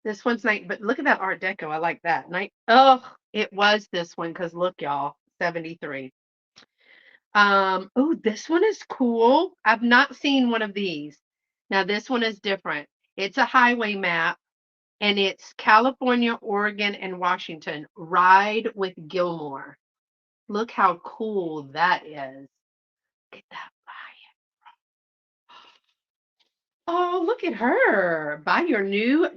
A: This one's nice, but look at that Art Deco. I like that. Oh, it was this one because look, y'all, 73. Oh, this one is cool. I've not seen one of these. Now, this one is different. It's a highway map, and it's California, Oregon, and Washington. Ride with Gilmore. Look how cool that is. Look at that. Oh, look at her. Buy your new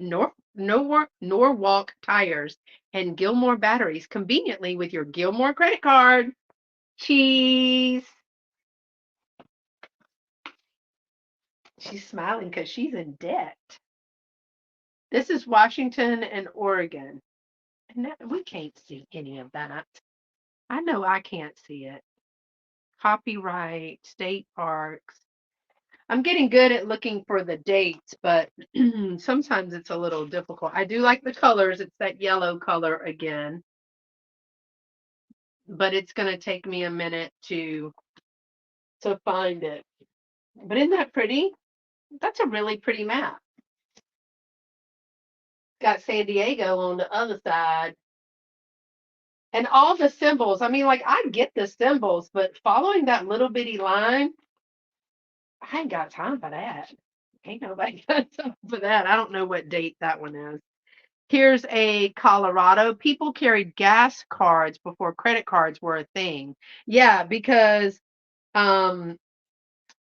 A: Norwalk tires and Gilmore batteries conveniently with your Gilmore credit card. Cheese. She's smiling because she's in debt. This is Washington and Oregon. And we can't see any of that. I know I can't see it. Copyright, state parks. I'm getting good at looking for the dates, but sometimes it's a little difficult. I do like the colors. It's that yellow color again, but it's going to take me a minute to find it. But isn't that pretty? That's a really pretty map. Got San Diego on the other side. And all the symbols. I mean, like, I get the symbols, but following that little bitty line, I ain't got time for that. Ain't nobody got time for that. I don't know what date that one is. Here's a Colorado. People carried gas cards before credit cards were a thing. Yeah, because um,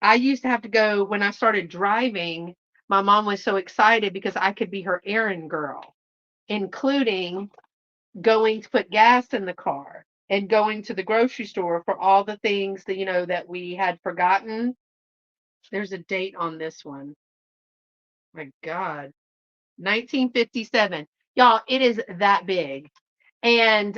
A: I used to have to go when I started driving. My mom was so excited because I could be her errand girl, including going to put gas in the car and going to the grocery store for all the things that that we had forgotten. There's a date on this one. My God, 1957. Y'all, it is that big. And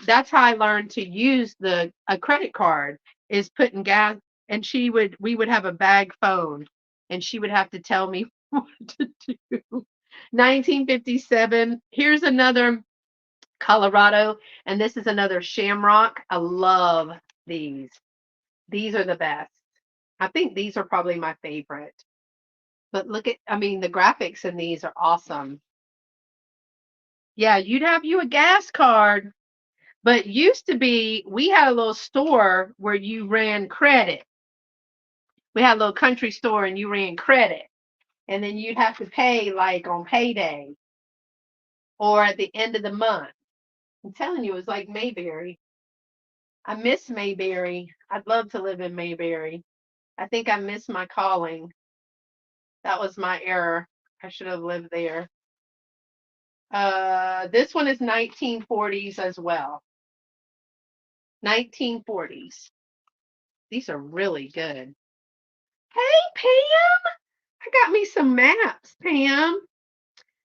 A: that's how I learned to use the a credit card is putting gas. And we would have a bag phone, and she would have to tell me what to do. 1957. Here's another Colorado, and this is another shamrock. I love these. These are the best. I think these are probably my favorite. But look at, I mean, the graphics in these are awesome. Yeah, you'd have you a gas card, but used to be, we had a little store where you ran credit. We had a little country store and you ran credit. And then you'd have to pay like on payday or at the end of the month. I'm telling you, it was like Mayberry. I miss Mayberry. I'd love to live in Mayberry. I think I missed my calling. That was my error. I should have lived there. This one is 1940s as well. 1940s. These are really good. Hey, Pam. I got me some maps, Pam.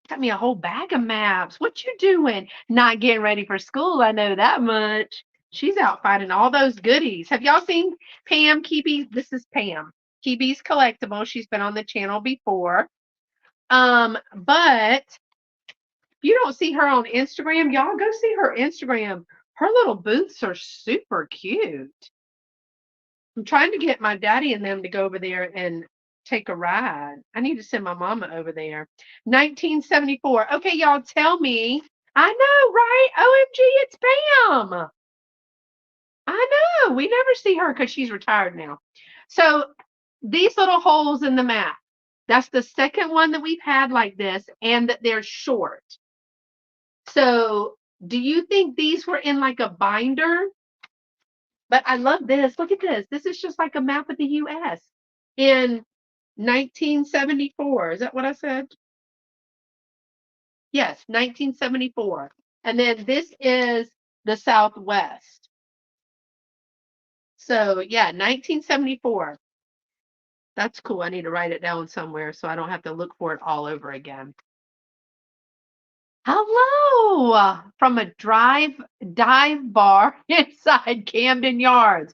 A: Got me a whole bag of maps. What you doing? Not getting ready for school. I know that much. She's out finding all those goodies. Have y'all seen Pam Keeby's? This is Pam Keeby's Collectible. She's been on the channel before. But if you don't see her on Instagram, y'all go see her Instagram. Her little booths are super cute. I'm trying to get my daddy and them to go over there and take a ride. I need to send my mama over there. 1974. Okay, y'all tell me. I know, right? OMG, it's Pam. I know. We never see her because she's retired now. So these little holes in the map. That's the second one that we've had like this, and that they're short. So do you think these were in like a binder? But I love this. Look at this. This is just like a map of the US in 1974. Is that what I said? Yes, 1974. And then this is the Southwest. So, yeah, 1974. That's cool. I need to write it down somewhere so I don't have to look for it all over again. Hello from a dive bar inside Camden Yards.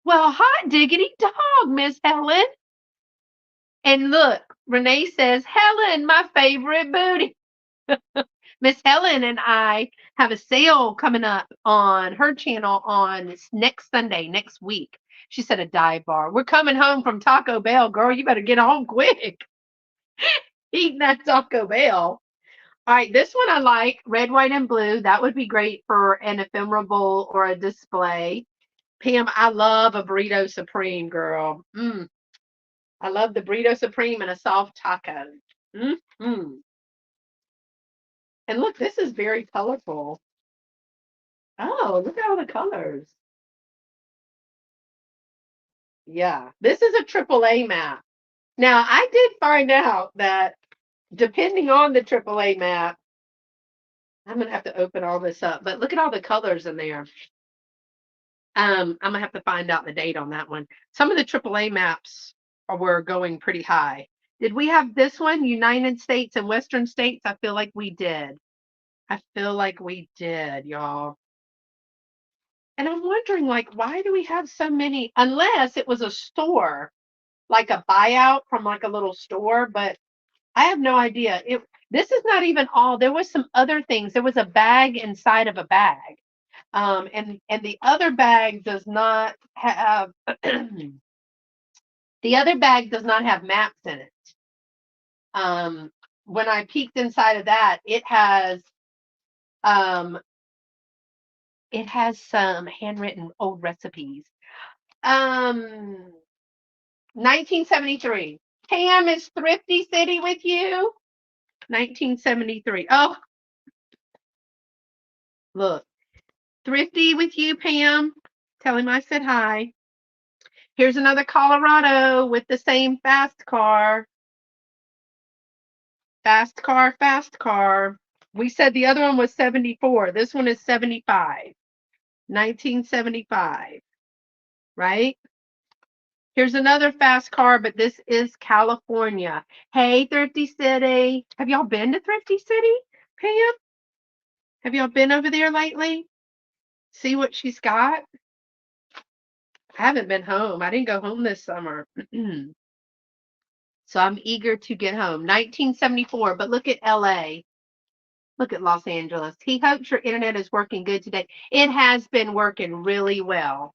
A: Well, hot diggity dog, Miss Helen. And look, Renee says, Helen, my favorite booty. Miss Helen and I have a sale coming up on her channel on next Sunday, next week. She said a dive bar. We're coming home from Taco Bell, girl. You better get home quick. Eating that Taco Bell. All right, this one I like, red, white, and blue. That would be great for an ephemeral or a display. Pam, I love a burrito supreme, girl. I love the burrito supreme and a soft taco. Mm. And look, this is very colorful. Oh, look at all the colors. Yeah, this is a AAA map. Now, I did find out that depending on the AAA map, I'm going to have to open all this up, but look at all the colors in there. I'm going to have to find out the date on that one. Some of the AAA maps were going pretty high. Did we have this one, United States and Western States? I feel like we did. I feel like we did, y'all. And I'm wondering, like, why do we have so many? Unless it was a store, like a buyout from like a little store, but I have no idea. This is not even all. There was some other things. There was a bag inside of a bag. And the other bag does not have The other bag does not have maps in it. Um, when I peeked inside of that, um, it has some handwritten old recipes. Um, 1973. Pam, is Thrifty City with you? 1973. Oh, look. Thrifty with you, Pam. Tell him I said hi. Here's another Colorado with the same fast car. Fast car, fast car. We said the other one was 74. This one is 75. 1975, right? Here's another fast car, but this is California. Hey, Thrifty City. Have y'all been to Thrifty City, Pam? Have y'all been over there lately? See what she's got? I haven't been home. I didn't go home this summer. So I'm eager to get home. 1974, but look at LA. Look at Los Angeles. He hopes your internet is working good today. It has been working really well.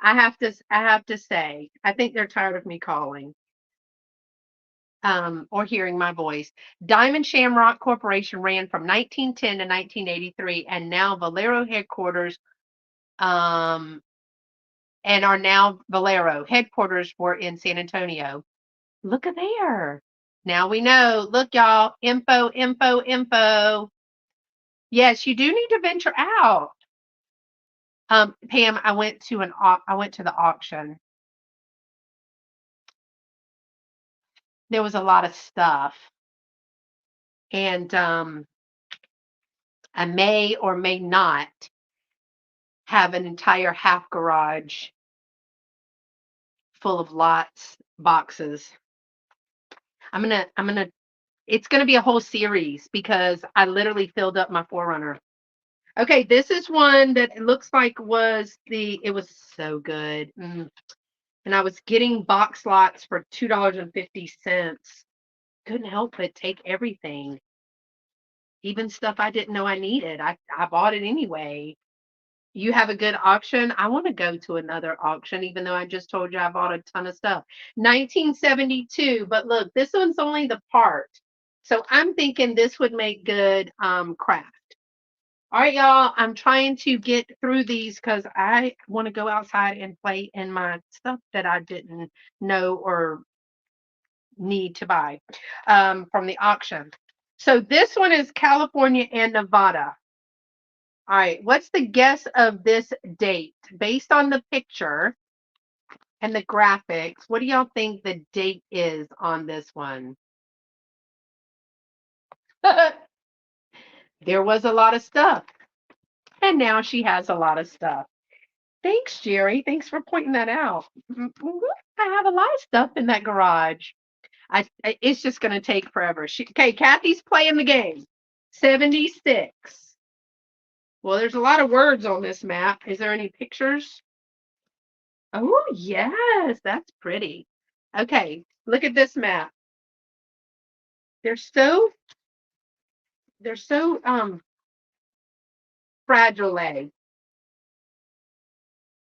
A: I have to say, I think they're tired of me calling or hearing my voice. Diamond Shamrock Corporation ran from 1910 to 1983, and now Valero headquarters um, and are now Valero headquarters were in San Antonio. Look at there. Now we know. Look, y'all. Info, info, info. Yes, you do need to venture out. Pam, I went to the auction. There was a lot of stuff, and I may or may not have an entire half garage full of lots boxes. I'm gonna. It's gonna be a whole series because I literally filled up my Forerunner. Okay, this is one that it looks like it was so good. And I was getting box lots for $2.50. Couldn't help but take everything, even stuff I didn't know I needed. I bought it anyway. You have a good auction. I want to go to another auction, even though I just told you I bought a ton of stuff. 1972, but look, this one's only the part. So I'm thinking this would make good craft. All right, y'all. I'm trying to get through these because I want to go outside and play in my stuff that I didn't know or need to buy from the auction. So this one is California and Nevada. All right, what's the guess of this date based on the picture and the graphics? What do y'all think the date is on this one? There was a lot of stuff, and now she has a lot of stuff. Thanks, Jerry. Thanks for pointing that out. I have a lot of stuff in that garage. It's just going to take forever. Okay, Kathy's playing the game. 76. Well, there's a lot of words on this map. Is there any pictures? Oh, yes, that's pretty. Okay, look at this map. They're so they're so fragile.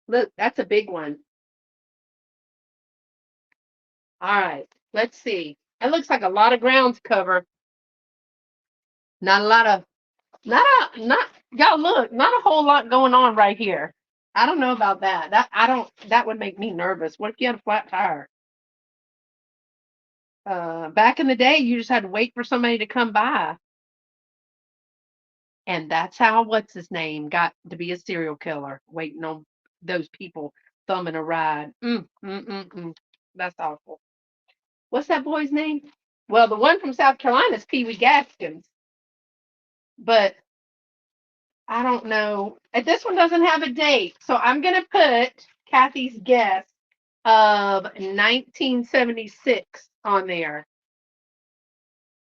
A: Look, that's a big one. All right, let's see. It looks like a lot of ground to cover. Not a lot of not y'all look, not a whole lot going on right here. I don't know about that. That would make me nervous. What if you had a flat tire? Back in the day, you just had to wait for somebody to come by. And that's how what's his name got to be a serial killer, waiting on those people thumbing a ride. That's awful. What's that boy's name? Well, the one from South Carolina is Pee Wee Gaskins, but I don't know. This one doesn't have a date, so I'm gonna put Kathy's guess of 1976 on there.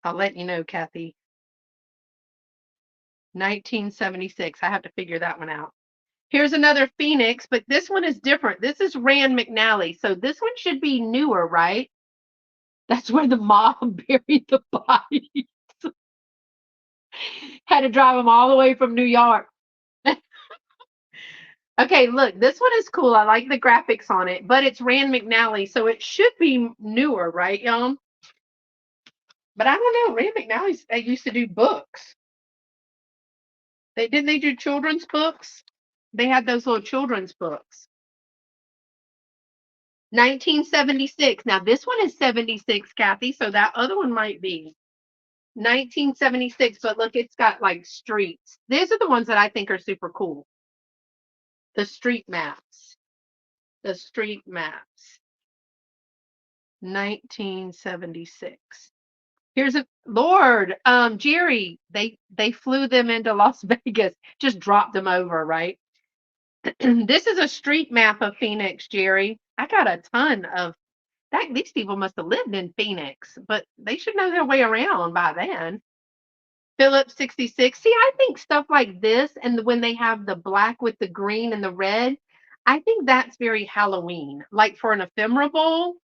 A: I'll let you know, Kathy. 1976. I have to figure that one out. Here's another Phoenix, but this one is different. This is Rand McNally. So this one should be newer, right? That's where the mob buried the body. Had to drive them all the way from New York. Okay, look, this one is cool. I like the graphics on it, but it's Rand McNally, so it should be newer, right, y'all? But I don't know. Rand McNally, they used to do books. They do children's books. They had those little children's books. 1976. Now this one is 76, Kathy. So that other one might be 1976. But look, it's got like streets. These are the ones that I think are super cool. The street maps. The street maps. 1976. Here's a Lord, Jerry. They flew them into Las Vegas. Just dropped them over, right? This is a street map of Phoenix, Jerry. I got a ton of that. These people must have lived in Phoenix, but they should know their way around by then. Philip 66. See, I think stuff like this, and when they have the black with the green and the red, I think that's very Halloween. Like for an ephemera bowl,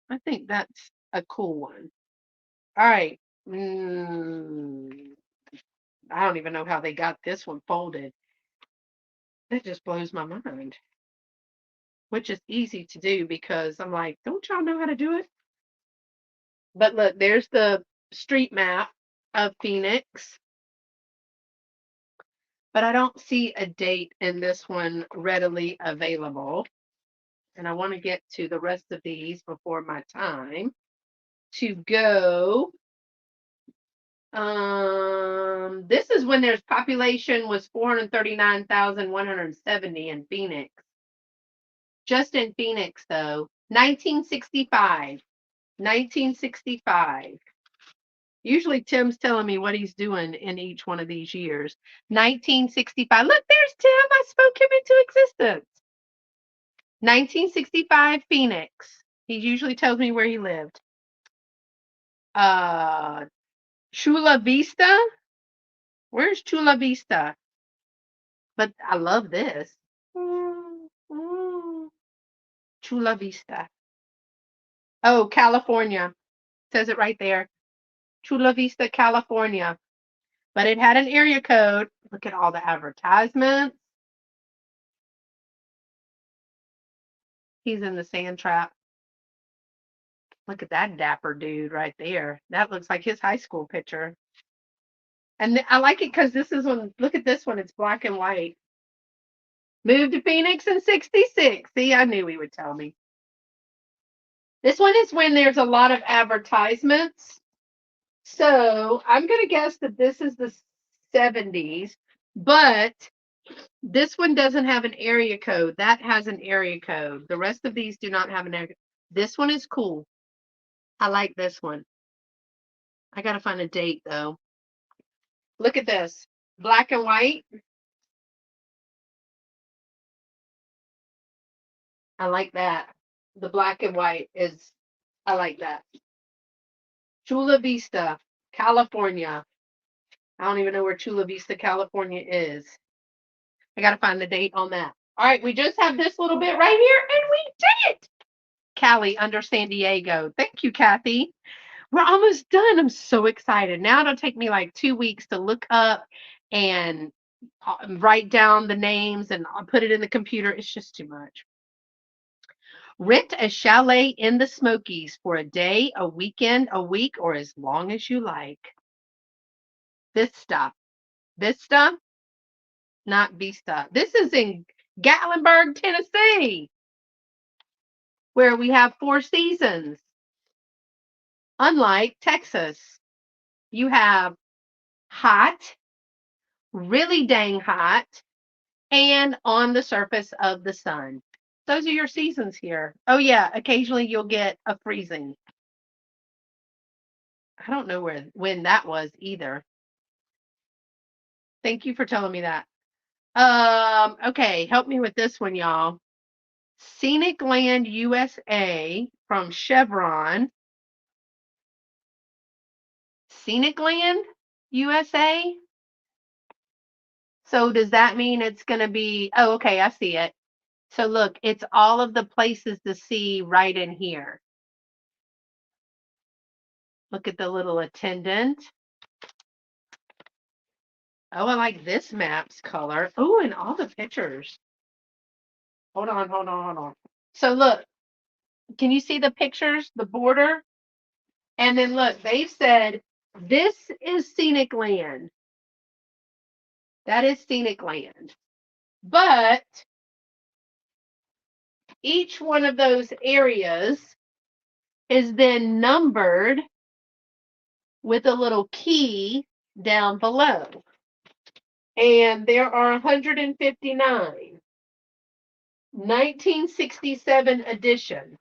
A: I think that's a cool one. All right. I don't even know how they got this one folded. That just blows my mind, which is easy to do because I'm like, don't y'all know how to do it? But look, there's the street map of Phoenix, but I don't see a date in this one readily available. And I want to get to the rest of these before my time to go. This is when there's population was 439,170 in Phoenix. Just in Phoenix, though. 1965. 1965. Usually Tim's telling me what he's doing in each one of these years. 1965. Look, there's Tim. I spoke him into existence. 1965 Phoenix. He usually tells me where he lived. Chula Vista. Where's Chula Vista? But I love this. Chula Vista. Oh, California. Says it right there. Chula Vista, California. But it had an area code. Look at all the advertisements. He's in the sand trap. Look at that dapper dude right there. That looks like his high school picture. And I like it because this is one. Look at this one. It's black and white. Moved to Phoenix in 66. See, I knew he would tell me. This one is when there's a lot of advertisements. So I'm going to guess that this is the 70s, but this one doesn't have an area code. That has an area code. The rest of these do not have an area. This one is cool. I like this one. I got to find a date though. Look at this. Black and white. I like that. The black and white is, I like that. Chula Vista, California. I don't even know where Chula Vista, California is. I got to find the date on that. All right, we just have this little bit right here, and we did it. Cali under San Diego. Thank you, Kathy. We're almost done. I'm so excited. Now it'll take me like 2 weeks to look up and write down the names and I'll put it in the computer. It's just too much. Rent a chalet in the Smokies for a day, a weekend, a week, or as long as you like. Vista. Vista, not Vista. This is in Gatlinburg, Tennessee, where we have 4 seasons. Unlike Texas, you have hot, really dang hot, and on the surface of the sun. Those are your seasons here. Oh, yeah, occasionally you'll get a freezing. I don't know when that was either. Thank you for telling me that. Okay, help me with this one, y'all. Scenic Land USA from Chevron. Scenic Land USA? So does that mean it's going to be, oh, okay, I see it. So look, it's all of the places to see right in here. Look at the little attendant. Oh, I like this map's color. Oh, and all the pictures. Hold on, hold on, hold on. So look, can you see the pictures, the border? And then look, they've said this is scenic land. That is scenic land. But each one of those areas is then numbered with a little key down below. And there are 159. 1967 edition.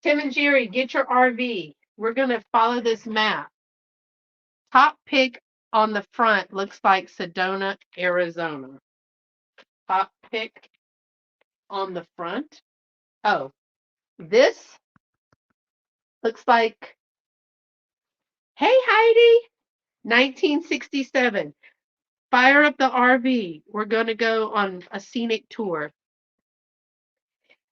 A: Tim and Jerry, get your RV. We're going to follow this map. Top pick on the front looks like Sedona, Arizona. Top pick on the front. Oh, this looks like, hey, Heidi, 1967. Fire up the RV. We're going to go on a scenic tour.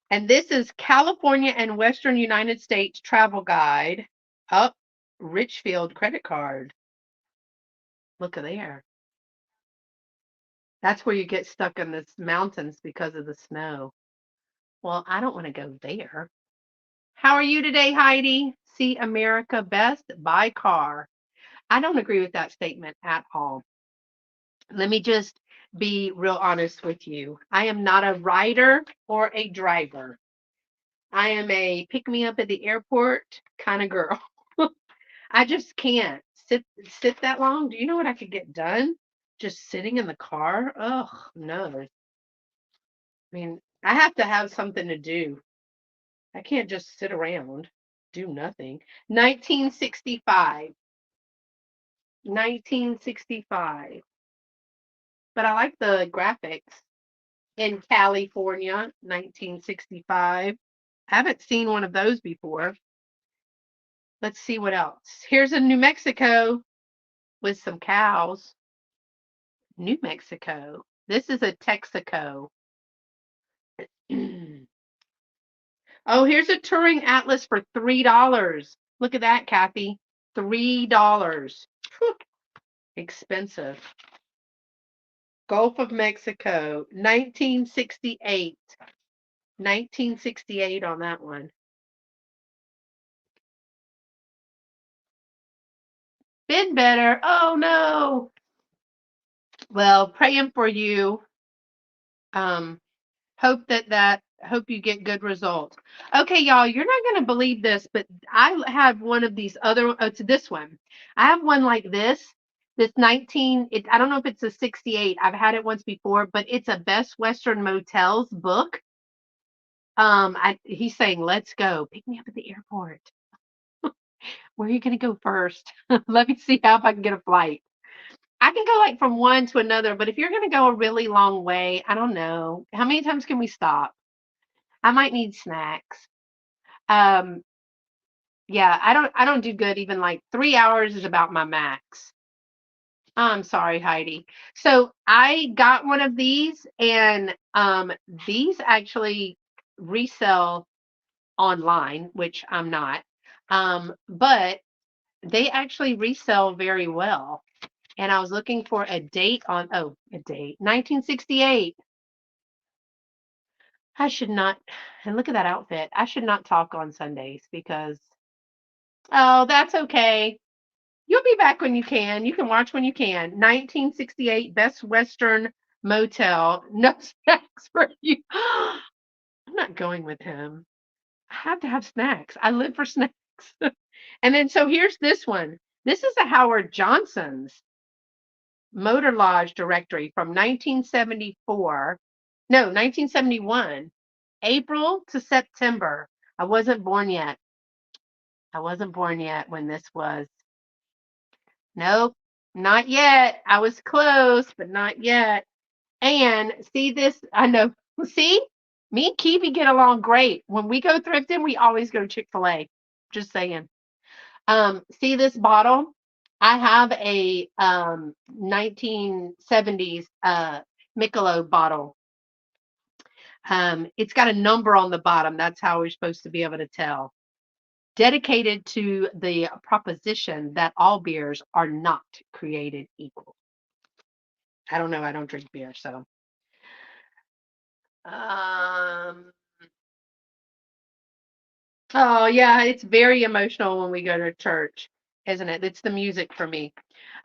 A: And this is California and Western United States travel guide. Up, Richfield credit card. Look at there. That's where you get stuck in the mountains because of the snow. Well, I don't want to go there. How are you today, Heidi? See America best by car. I don't agree with that statement at all. Let me just be real honest with you. I am not a rider or a driver. I am a pick me up at the airport kind of girl. I just can't sit that long. Do you know what I could get done just sitting in the car? Oh, no. I mean, I have to have something to do. I can't just sit around, do nothing. 1965. 1965. But I like the graphics. In California, 1965. I haven't seen one of those before. Let's see what else. Here's a New Mexico with some cows. New Mexico. This is a Texaco. Oh, here's a touring atlas for $3. Look at that, Kathy. $3. Expensive. Gulf of Mexico, 1968. 1968 on that one. Been better. Oh no. Well, praying for you. Um, hope you get good results. Okay, y'all, you're not gonna believe this, but I have one of these other. Oh, to this one. I have one like this. This 19. I don't know if it's a 68. I've had it once before, but it's a Best Western Motels book. He's saying, let's go. Pick me up at the airport. Where are you gonna go first? Let me see how if I can get a flight. I can go like from one to another, but if you're gonna go a really long way, I don't know. How many times can we stop? I might need snacks. Um, yeah, I don't do good. Even like 3 hours is about my max. I'm sorry, Heidi. So I got one of these, and these actually resell online, which I'm not. But they actually resell very well. And I was looking for a date on, oh, a date, 1968. I should not, and look at that outfit. I should not talk on Sundays because, oh, that's okay. You'll be back when you can. You can watch when you can. 1968 Best Western Motel. No snacks for you. I'm not going with him. I have to have snacks. I live for snacks. And then, so here's this one. This is a Howard Johnson's Motor Lodge directory from 1974. No, 1971. April to September. I wasn't born yet. I wasn't born yet when this was. Nope, not yet. I was close, but not yet. And see this, I know. See, me and Kiwi get along great. When we go thrifting, we always go to Chick-fil-A. Just saying. See this bottle? I have a 1970s Michelob bottle. It's got a number on the bottom. That's how we're supposed to be able to tell. Dedicated to the proposition that all beers are not created equal. I don't know. I don't drink beer, so. Um, oh yeah, it's very emotional when we go to church, isn't it? It's the music for me.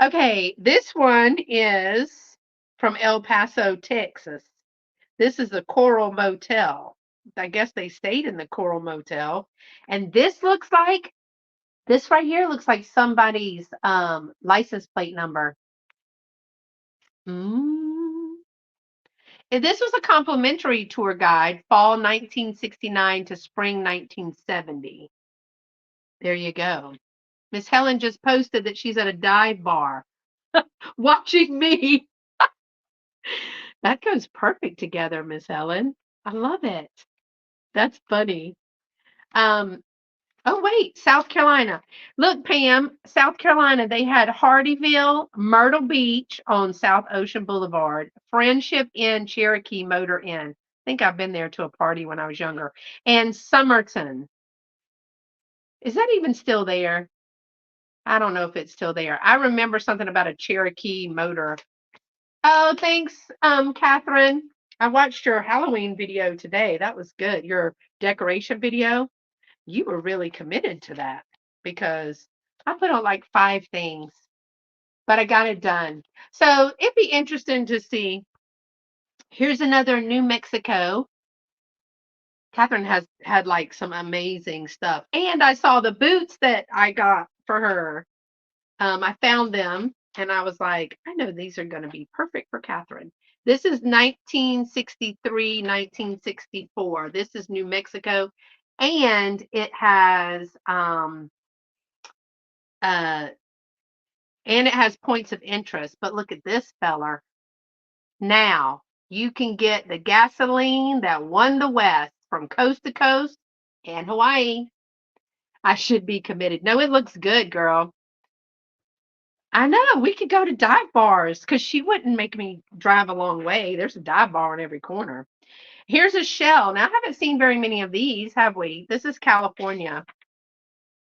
A: Okay, this one is from El Paso, Texas. This is the Coral Motel. I guess they stayed in the Coral Motel. And this right here looks like somebody's license plate number. Mm. And this was a complimentary tour guide, fall 1969 to spring 1970. There you go. Miss Helen just posted that she's at a dive bar watching me. That goes perfect together, Miss Helen. I love it. That's funny. Um, oh wait, South Carolina. Look, Pam, South Carolina, they had Hardyville, Myrtle Beach on South Ocean Boulevard, Friendship Inn, Cherokee Motor Inn. I think I've been there to a party when I was younger. And Somerton. Is that even still there? I don't know if it's still there. I remember something about a Cherokee motor. Oh, thanks, Catherine. I watched your Halloween video today. That was good. Your decoration video. You were really committed to that because I put on like 5 things, but I got it done. So it'd be interesting to see. Here's another New Mexico. Catherine has had like some amazing stuff. And I saw the boots that I got for her. I found them and I was like, I know these are going to be perfect for Catherine. This is 1963, 1964. This is New Mexico. And uh, it has points of interest. But look at this feller. Now you can get the gasoline that won the West from coast to coast and Hawaii. I should be committed. No, it looks good, girl. I know we could go to dive bars because she wouldn't make me drive a long way. There's a dive bar in every corner. Here's a shell. Now, I haven't seen very many of these, have we? This is California.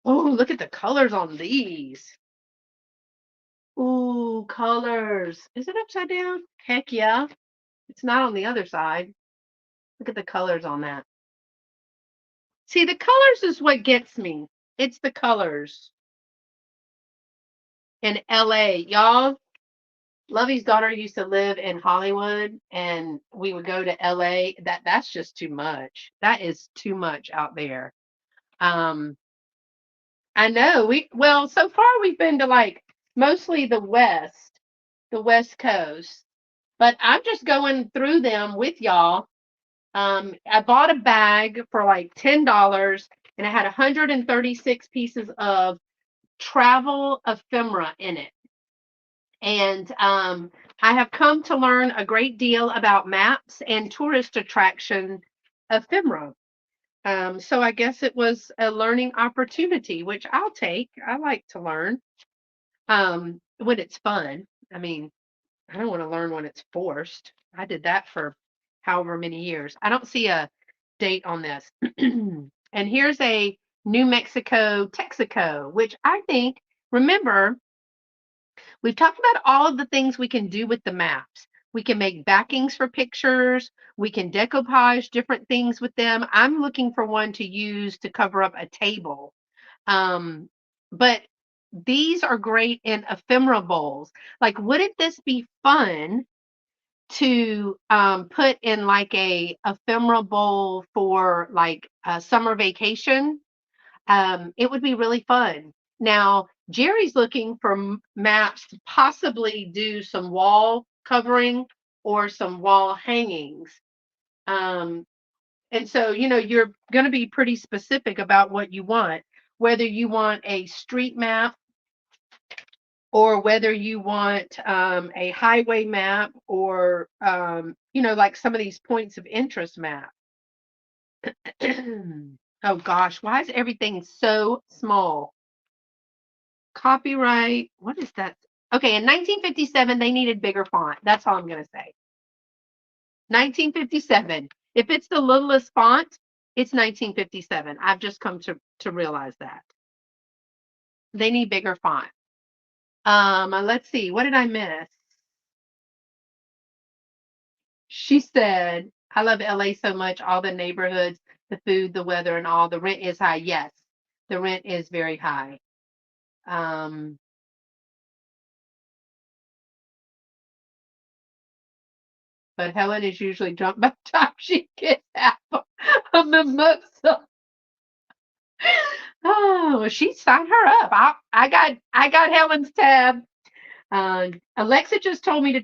A: Oh, look at the colors on these. Ooh, colors. Is it upside down? Heck yeah. It's not on the other side. Look at the colors on that. See, the colors is what gets me. It's the colors in LA. Y'all, Lovey's daughter used to live in Hollywood and we would go to LA. That's just too much. That is too much out there. Um, I know well, so far we've been to like mostly the West Coast, but I'm just going through them with y'all. I bought a bag for like $10 and it had 136 pieces of travel ephemera in it. And I have come to learn a great deal about maps and tourist attraction ephemera. So I guess it was a learning opportunity, which I'll take. I like to learn when it's fun. I mean, I don't want to learn when it's forced. I did that for however many years. I don't see a date on this. And here's a New Mexico, Texaco, which I think, remember, we've talked about all of the things we can do with the maps. We can make backings for pictures. We can decoupage different things with them. I'm looking for one to use to cover up a table. But these are great in ephemera bowls. Like, wouldn't this be fun to put in like a ephemera bowl for like a summer vacation? It would be really fun. Now, Jerry's looking for maps to possibly do some wall covering or some wall hangings. Um, and so, you're going to be pretty specific about what you want, whether you want a street map or whether you want a highway map or, like some of these points of interest map. Oh gosh, why is everything so small? Copyright, what is that? Okay, in 1957, they needed bigger font. That's all I'm going to say. 1957. If it's the littlest font, it's 1957. I've just come to realize that. They need bigger font. Let's see. What did I miss? She said, I love LA so much, all the neighborhoods, the food, the weather, and all. The rent is high. Yes, the rent is very high. Um, but Helen is usually drunk by the time she gets out a mimosa. Oh, she signed her up. I got Helen's tab. Alexa just told me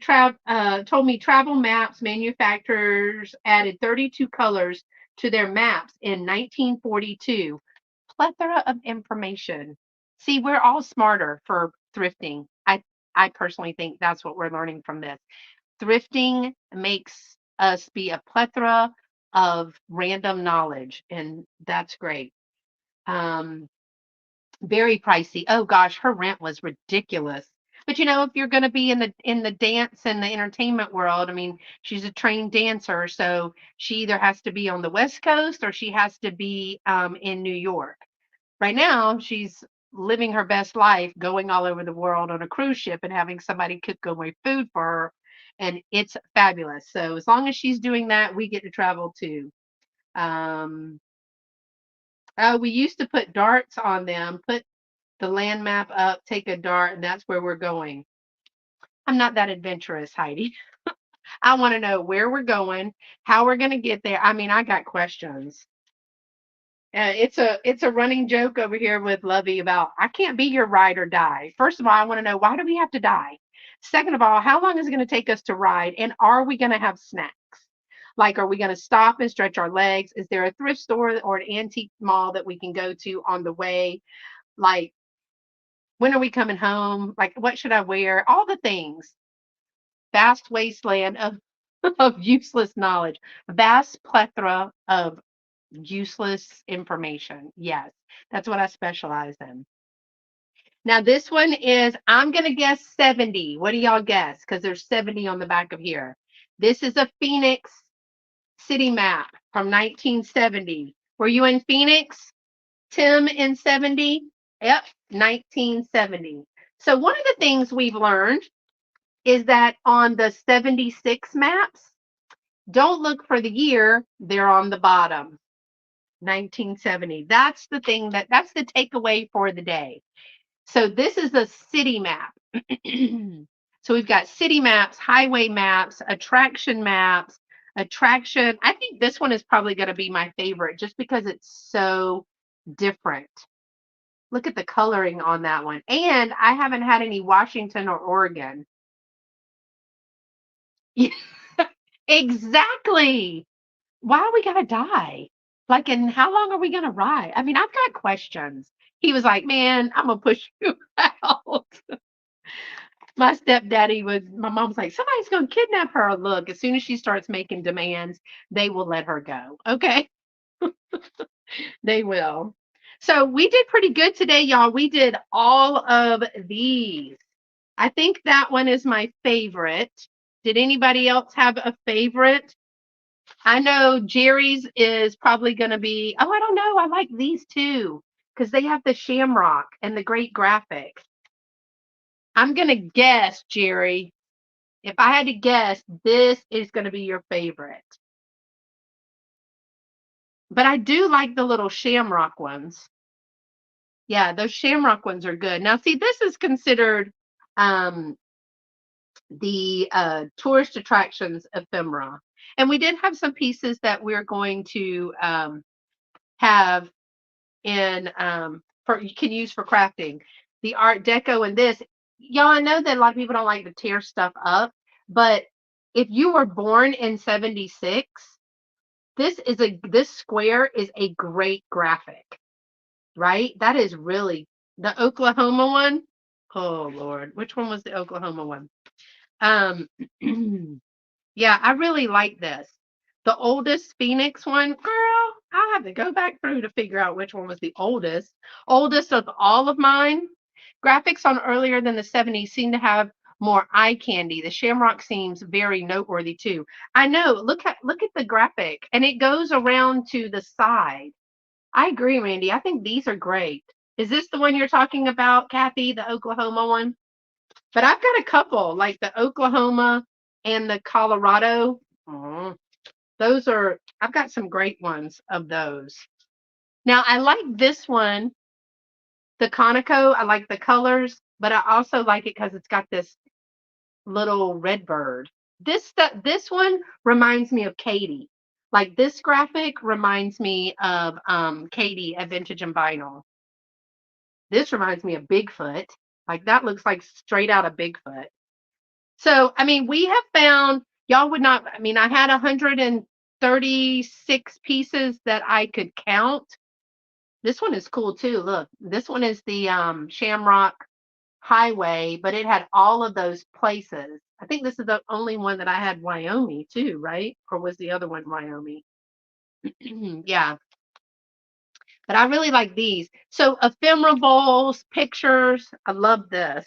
A: told me travel maps manufacturers added 32 colors to their maps in 1942. Plethora of information. See, we're all smarter for thrifting. I personally think that's what we're learning from this. Thrifting makes us be a plethora of random knowledge, and that's great. Um, Very pricey. Oh gosh, her rent was ridiculous. But if you're going to be in the dance and the entertainment world, I mean, she's a trained dancer, so she either has to be on the West Coast or she has to be in New York. Right now, she's living her best life, going all over the world on a cruise ship and having somebody cook away food for her, and it's fabulous. So as long as she's doing that, we get to travel too. Um, we used to put darts on them, put the land map up, take a dart, and that's where we're going. I'm not that adventurous, Heidi. I want to know where we're going, how we're going to get there. I mean, I got questions. It's a running joke over here with Lovey about I can't be your ride or die. First of all, I want to know why do we have to die? Second of all, how long is it going to take us to ride? And are we going to have snacks? Like, are we going to stop and stretch our legs? Is there a thrift store or an antique mall that we can go to on the way? Like, when are we coming home? Like, what should I wear? All the things. Vast wasteland of, of useless knowledge, a vast plethora of useless information. Yes, that's what I specialize in. Now, this one is, I'm going to guess 70. What do y'all guess? Because there's 70 on the back of here. This is a Phoenix city map from 1970. Were you in Phoenix, Tim, in 70? Yep, 1970. So, one of the things we've learned is that on the 76 maps, don't look for the year, they're on the bottom. 1970. That's the takeaway for the day. So this is a city map. So we've got city maps, highway maps, attraction maps, attraction. I think this one is probably going to be my favorite just because it's so different. Look at the coloring on that one. And I haven't had any Washington or Oregon. Exactly. Why we gotta die? Like, and how long are we gonna ride? I mean, I've got questions. He was like, man, I'm gonna push you out. My mom's like, somebody's gonna kidnap her. Look, as soon as she starts making demands, they will let her go. Okay, they will. So we did pretty good today, y'all. We did all of these. I think that one is my favorite. Did anybody else have a favorite? I know Jerry's is probably going to be, oh, I don't know. I like these two because they have the shamrock and the great graphic. I'm going to guess, Jerry, if I had to guess, this is going to be your favorite. But I do like the little shamrock ones. Yeah, those shamrock ones are good. Now, see, this is considered um, the tourist attractions ephemera. And we did have some pieces that we're going to have in for you can use for crafting. The Art Deco and this, y'all, I know that a lot of people don't like to tear stuff up, but if you were born in 76, this square is a great graphic, right? That is really the Oklahoma one. Oh Lord, which one was the Oklahoma one? Um Yeah, I really like this. The oldest Phoenix one, girl, I'll have to go back through to figure out which one was the oldest. Oldest of all of mine. Graphics on earlier than the 70s seem to have more eye candy. The Shamrock seems very noteworthy too. I know. Look at the graphic, and it goes around to the side. I agree, Randy. I think these are great. Is this the one you're talking about, Kathy, the Oklahoma one? But I've got a couple, like the Oklahoma and the Colorado. Mm, those are, I've got some great ones of those. Now, I like this one, the Conoco. I like the colors, but I also like it because it's got this little red bird. This one reminds me of Katie. Like this graphic reminds me of Katie at Vintage and Vinyl. This reminds me of Bigfoot. Like that looks like straight out of Bigfoot. So, I mean, we have found, y'all would not, I mean, I had 136 pieces that I could count. This one is cool too. Look, this one is the Shamrock Highway, but it had all of those places. I think this is the only one that I had Wyoming too, right? Or was the other one Wyoming? Yeah, but I really like these. So ephemera bowls, pictures. I love this.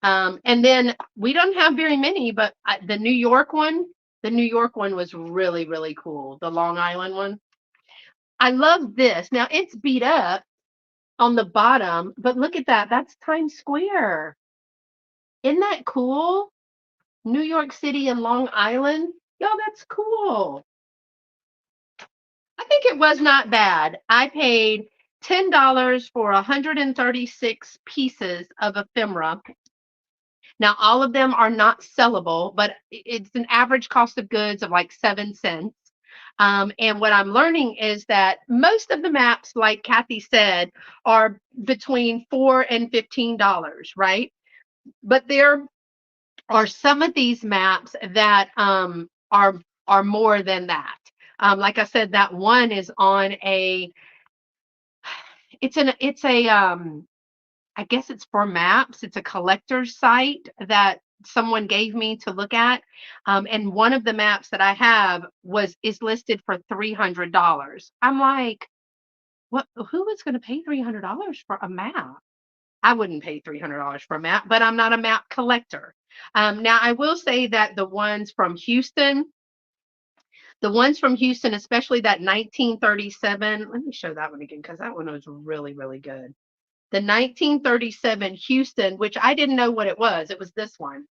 A: And then we don't have very many, but the New York one was really, really cool. The Long Island one. I love this. Now it's beat up on the bottom, but look at that. That's Times Square. Isn't that cool? New York City and Long Island. Yo, that's cool. I think it was not bad. I paid $10 for 136 pieces of ephemera. Now, all of them are not sellable, but it's an average cost of goods of like 7 cents. And what I'm learning is that most of the maps, like Kathy said, are between $4 and $15, right? But there are some of these maps that are more than that. Like I said, that one is on a it's a I guess it's for maps. It's a collector's site that someone gave me to look at. And one of the maps that I have was is listed for $300. I'm like, what? Who is going to pay $300 for a map? I wouldn't pay $300 for a map, but I'm not a map collector. Now, I will say that the ones from Houston, especially that 1937, let me show that one again because that one was really, really good. The 1937 Houston, which I didn't know what it was. It was this one.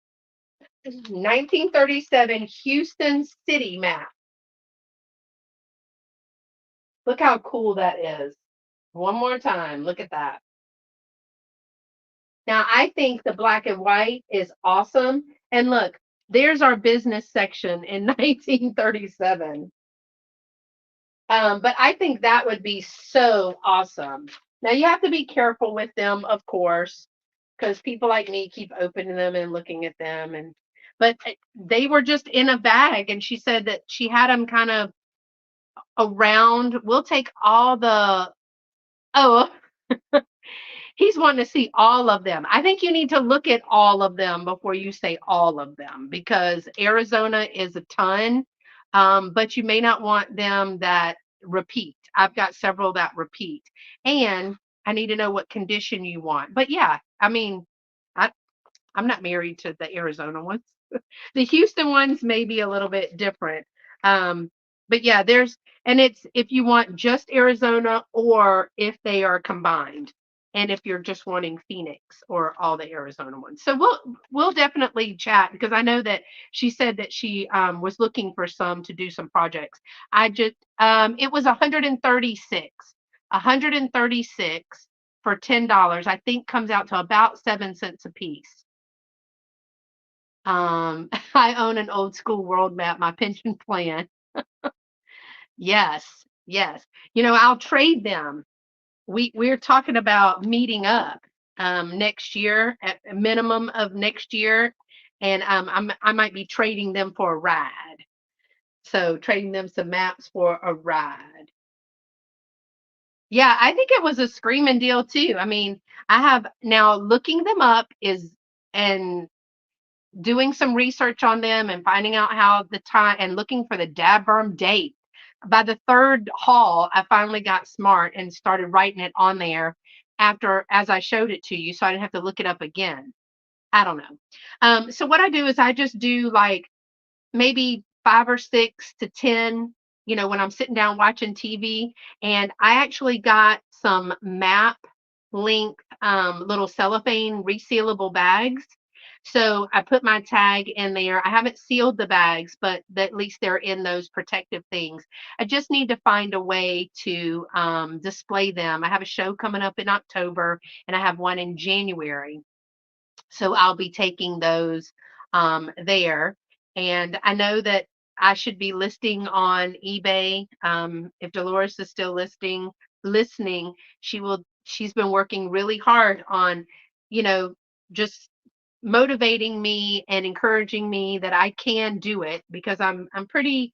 A: 1937 Houston city map. Look how cool that is. One more time. Look at that. Now, I think the black and white is awesome. And look, there's our business section in 1937. But I think that would be so awesome. Now, you have to be careful with them, of course, because people like me keep opening them and looking at them. But they were just in a bag, and she said that she had them kind of around. We'll take all the, oh, he's wanting to see all of them. I think you need to look at all of them before you say all of them because Arizona is a ton, but you may not want them that repeat. I've got several that repeat, and I need to know what condition you want. But yeah, I mean, I, I'm not married to the Arizona ones. The Houston ones may be a little bit different. Um, but yeah, and it's if you want just Arizona or if they are combined, and if you're just wanting Phoenix or all the Arizona ones. So we'll definitely chat because I know that she said that she was looking for some to do some projects. I just it was 136 for $10. I think comes out to about 7 cents a piece. I own an old school world map, my pension plan. Yes, yes. I'll trade them. We're talking about meeting up next year at a minimum of next year, and I might be trading them for a ride. So trading them some maps for a ride. Yeah, I think it was a screaming deal too. I mean, I have now looking them up is and doing some research on them and finding out how the time and looking for the dadberm date. By the third haul, I finally got smart and started writing it on there after as I showed it to you, so I didn't have to look it up again. I don't know. So what I do is I just do like maybe 5 or 6 to 10, when I'm sitting down watching TV. And I actually got some map length little cellophane resealable bags. So I put my tag in there. I haven't sealed the bags, but at least they're in those protective things. I just need to find a way to display them. I have a show coming up in October, and I have one in January. So I'll be taking those there. And I know that I should be listing on eBay. If Dolores is still listening, she's been working really hard on, you know, just motivating me and encouraging me that I can do it, because I'm pretty,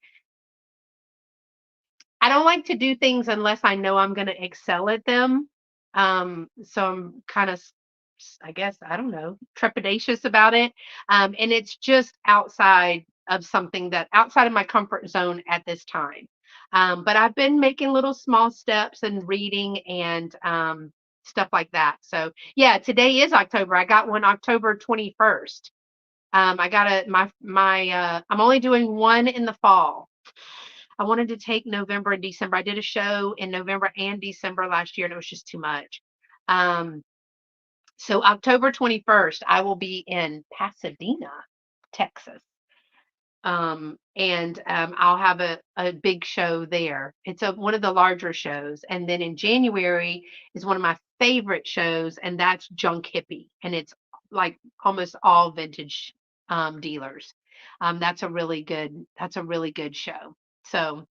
A: I don't like to do things unless I know I'm going to excel at them. So I'm kind of, I guess, I don't know, trepidatious about it. And it's just outside of my comfort zone at this time. But I've been making little small steps and reading and stuff like that. So yeah, today is October. I got one October 21st. I got I'm only doing one in the fall. I wanted to take November and December. I did a show in November and December last year, and it was just too much. Um, so October 21st, I will be in Pasadena, Texas. And I'll have a big show there. It's one of the larger shows. And then in January is one of my favorite shows, and that's Junk Hippie. And it's like almost all vintage dealers. That's a really good show. So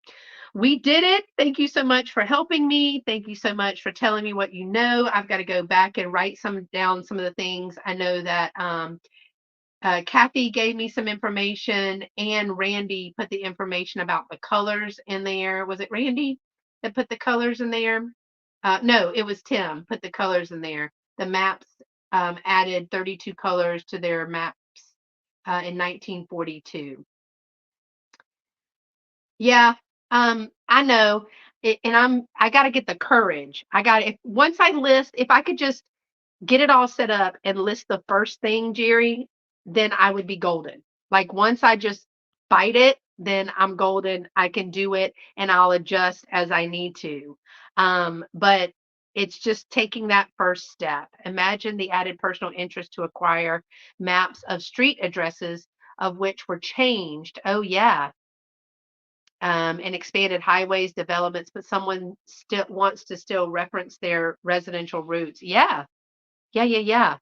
A: we did it. Thank you so much for helping me. Thank you so much for telling me what you know. I've got to go back and write some of the things. I know that Kathy gave me some information, and Randy put the information about the colors in there. Was it Randy that put the colors in there? No, it was Tim put the colors in there. The maps added 32 colors to their maps in 1942. Yeah, I know. And I got to get the courage. If once I list, if I could just get it all set up and list the first thing, Jerry, then I would be golden. Like once I just bite it, then I'm golden. I can do it and I'll adjust as I need to. But it's just taking that first step. Imagine the added personal interest to acquire maps of street addresses of which were changed. Oh, yeah. And expanded highways developments, but someone still wants to still reference their residential routes. Yeah, yeah.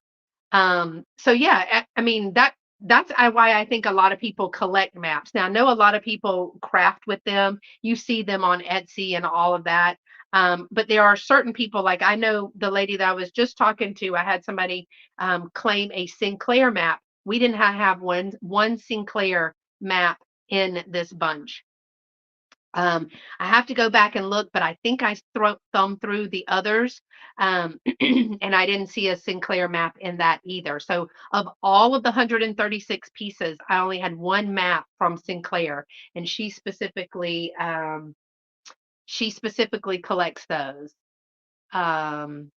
A: So yeah, I mean that's why I think a lot of people collect maps. Now I know a lot of people craft with them. You see them on Etsy and all of that. But there are certain people, like I know the lady that I was just talking to, I had somebody claim a Sinclair map. We didn't have one Sinclair map in this bunch. I have to go back and look, but I think I thumbed through the others, and I didn't see a Sinclair map in that either. So, of all of the 136 pieces, I only had one map from Sinclair, and she specifically collects those. Um,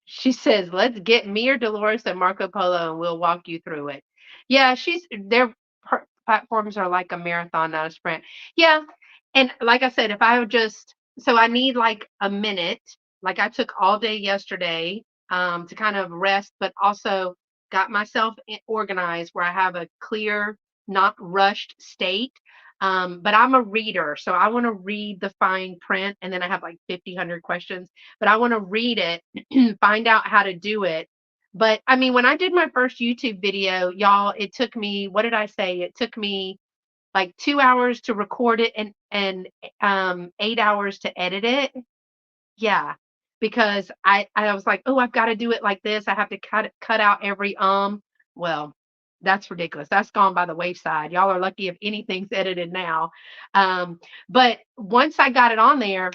A: she says, "Let's get me or Dolores and Marco Polo, and we'll walk you through it." Yeah, their platforms are like a marathon, not a sprint. Yeah, and like I said, if I would just, so I need like a minute. Like I took all day yesterday to kind of rest, but also got myself organized where I have a clear, not rushed state. But I'm a reader, so I want to read the fine print, and then I have like 100 questions, but I want to read it, find out how to do it. But I mean, when I did my first YouTube video, y'all, it took me, what did I say? It took me like 2 hours to record it and 8 hours to edit it. Yeah, because I was like, oh, I've got to do it like this. I have to cut out every Well, that's ridiculous. That's gone by the wayside. Y'all are lucky if anything's edited now. But once I got it on there,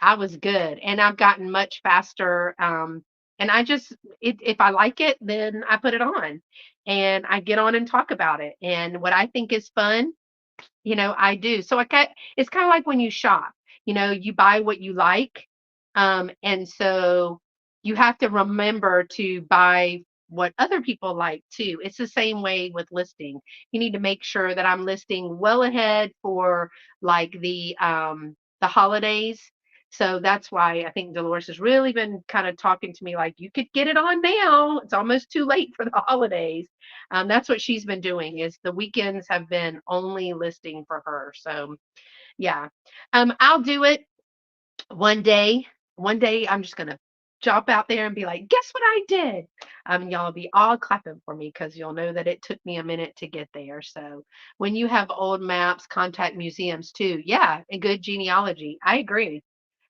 A: I was good, and I've gotten much faster. And if I like it, then I put it on, and I get on and talk about it. And what I think is fun, I do. So it's kind of like when you shop, you buy what you like. And so you have to remember to buy what other people like too. It's the same way with listing. You need to make sure that I'm listing well ahead for like the holidays. So that's why I think Dolores has really been kind of talking to me like, you could get it on now. It's almost too late for the holidays. That's what she's been doing is the weekends have been only listing for her. So yeah, I'll do it one day. One day I'm just gonna jump out there and be like, guess what I did? Y'all be all clapping for me because you'll know that it took me a minute to get there. So when you have old maps, contact museums too. Yeah, and good genealogy. I agree.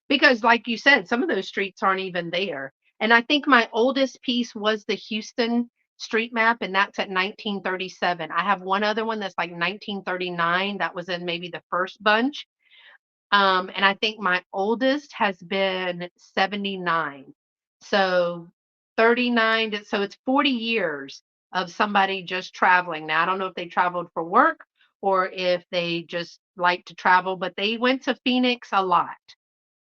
A: Because like you said, some of those streets aren't even there. And I think my oldest piece was the Houston street map, and that's at 1937. I have one other one that's like 1939. That was in maybe the first bunch. And I think my oldest has been 79. So 39, so it's 40 years of somebody just traveling. Now, I don't know if they traveled for work or if they just like to travel, but they went to Phoenix a lot.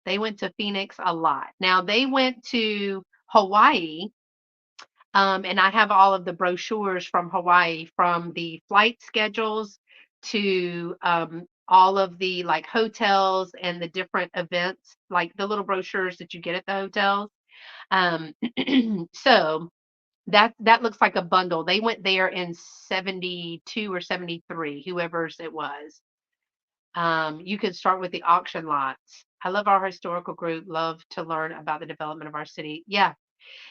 A: They went to Phoenix a lot. Now, they went to Hawaii, and I have all of the brochures from Hawaii, from the flight schedules to all of the like hotels and the different events, like the little brochures that you get at the hotels. Um, so that looks like a bundle. They went there in 72 or 73, whoever's it was. You can start with the auction lots. I love our historical group, love to learn about the development of our city. Yeah,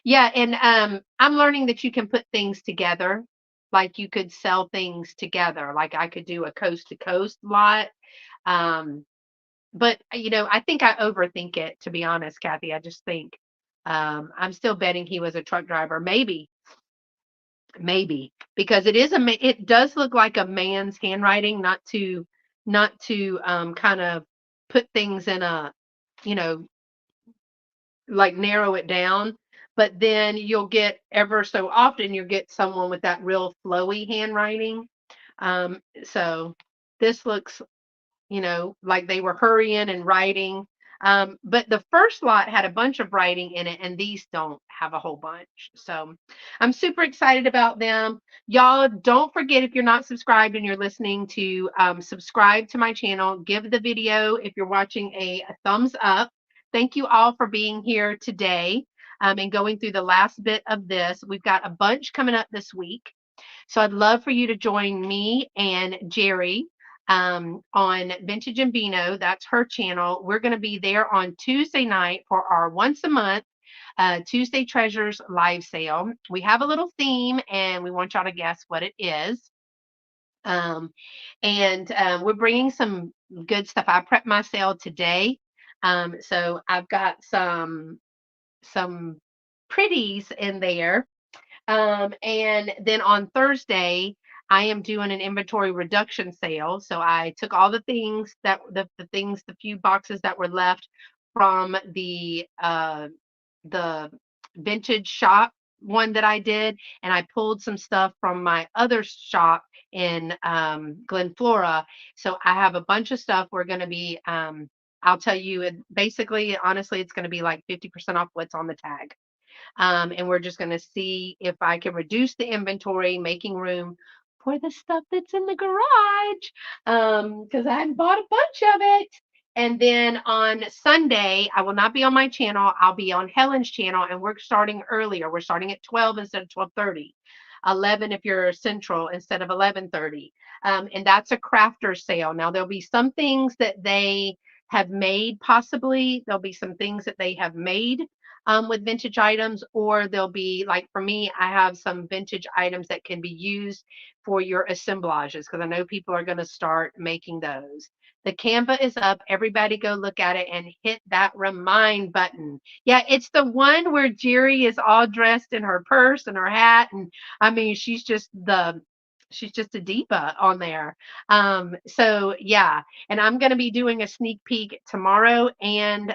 A: yeah, and I'm learning that you can put things together. Like you could sell things together. Like I could do a coast to coast lot. Um, but I think I overthink it, to be honest, Kathy. I just think I'm still betting he was a truck driver. Maybe because it does look like a man's handwriting, not to kind of put things in a you know like narrow it down, but then you'll get ever so often you'll get someone with that real flowy handwriting. So this looks like they were hurrying and writing. But the first lot had a bunch of writing in it, and these don't have a whole bunch. So I'm super excited about them. Y'all, don't forget if you're not subscribed and you're listening to subscribe to my channel. Give the video, if you're watching, a thumbs up. Thank you all for being here today and going through the last bit of this. We've got a bunch coming up this week. So I'd love for you to join me and Jerry on Vintage and Vino. That's her channel. We're going to be there on Tuesday night for our once a month Tuesday Treasures live sale. We have a little theme and we want y'all to guess what it is. Um, and we're bringing some good stuff. I prepped my sale today. So I've got some pretties in there, and then on Thursday, I am doing an inventory reduction sale. So I took all the things the few boxes that were left from the vintage shop one that I did, and I pulled some stuff from my other shop in Glen Flora. So I have a bunch of stuff. We're going to be I'll tell you, basically, honestly, it's going to be like 50% off what's on the tag. And we're just going to see if I can reduce the inventory, making room for the stuff that's in the garage, because I hadn't bought a bunch of it. And then on Sunday, I will not be on my channel. I'll be on Helen's channel, and we're starting earlier. We're starting at 12 instead of 12:30. 11 if you're central instead of 11:30. And that's a crafter sale. Now there'll be some things that they have made, possibly there'll be some things that they have made with vintage items, or there'll be, like for me, I have some vintage items that can be used for your assemblages because I know people are going to start making those. The Canva is up. Everybody go look at it and hit that remind button. Yeah, it's the one where Jerry is all dressed in her purse and her hat. And I mean, she's just a diva on there. So yeah, and I'm going to be doing a sneak peek tomorrow and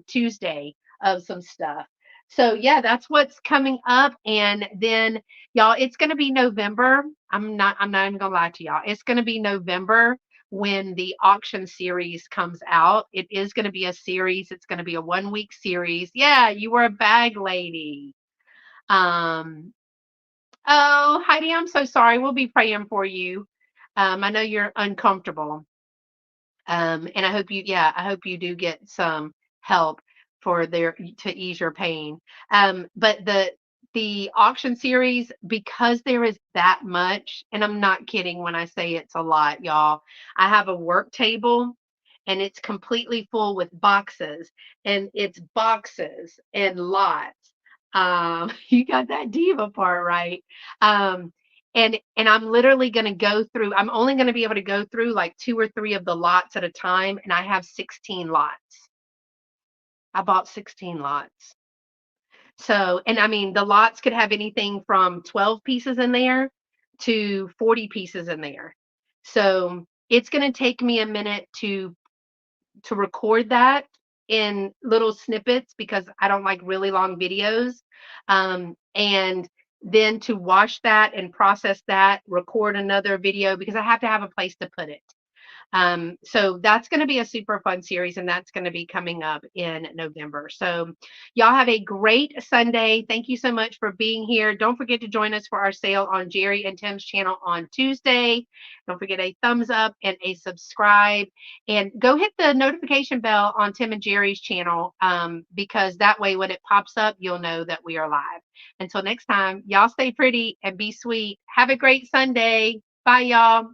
A: Tuesday of some stuff. So yeah, that's what's coming up. And then y'all, it's gonna be November. I'm not even gonna lie to y'all. It's gonna be November when the auction series comes out. It is gonna be a series. It's gonna be a 1 week series. Yeah, you were a bag lady. Um, oh, Heidi, I'm so sorry. We'll be praying for you. I know you're uncomfortable. And I hope you do get some help for their to ease your pain. But the auction series, because there is that much, and I'm not kidding when I say it's a lot, y'all. I have a work table and it's completely full with boxes, and it's boxes and lots. You got that diva part right. And I'm literally going to go through. I'm only going to be able to go through like two or three of the lots at a time, and I have 16 lots. I bought 16 lots. So, and I mean, the lots could have anything from 12 pieces in there to 40 pieces in there. So, it's going to take me a minute to record that in little snippets because I don't like really long videos. And then to wash that and process that, record another video because I have to have a place to put it. So that's going to be a super fun series, and that's going to be coming up in November. So, y'all have a great Sunday. Thank you so much for being here. Don't forget to join us for our sale on Jerry and Tim's channel on Tuesday. Don't forget a thumbs up and a subscribe, and go hit the notification bell on Tim and Jerry's channel because that way, when it pops up, you'll know that we are live. Until next time, y'all stay pretty and be sweet. Have a great Sunday. Bye, y'all.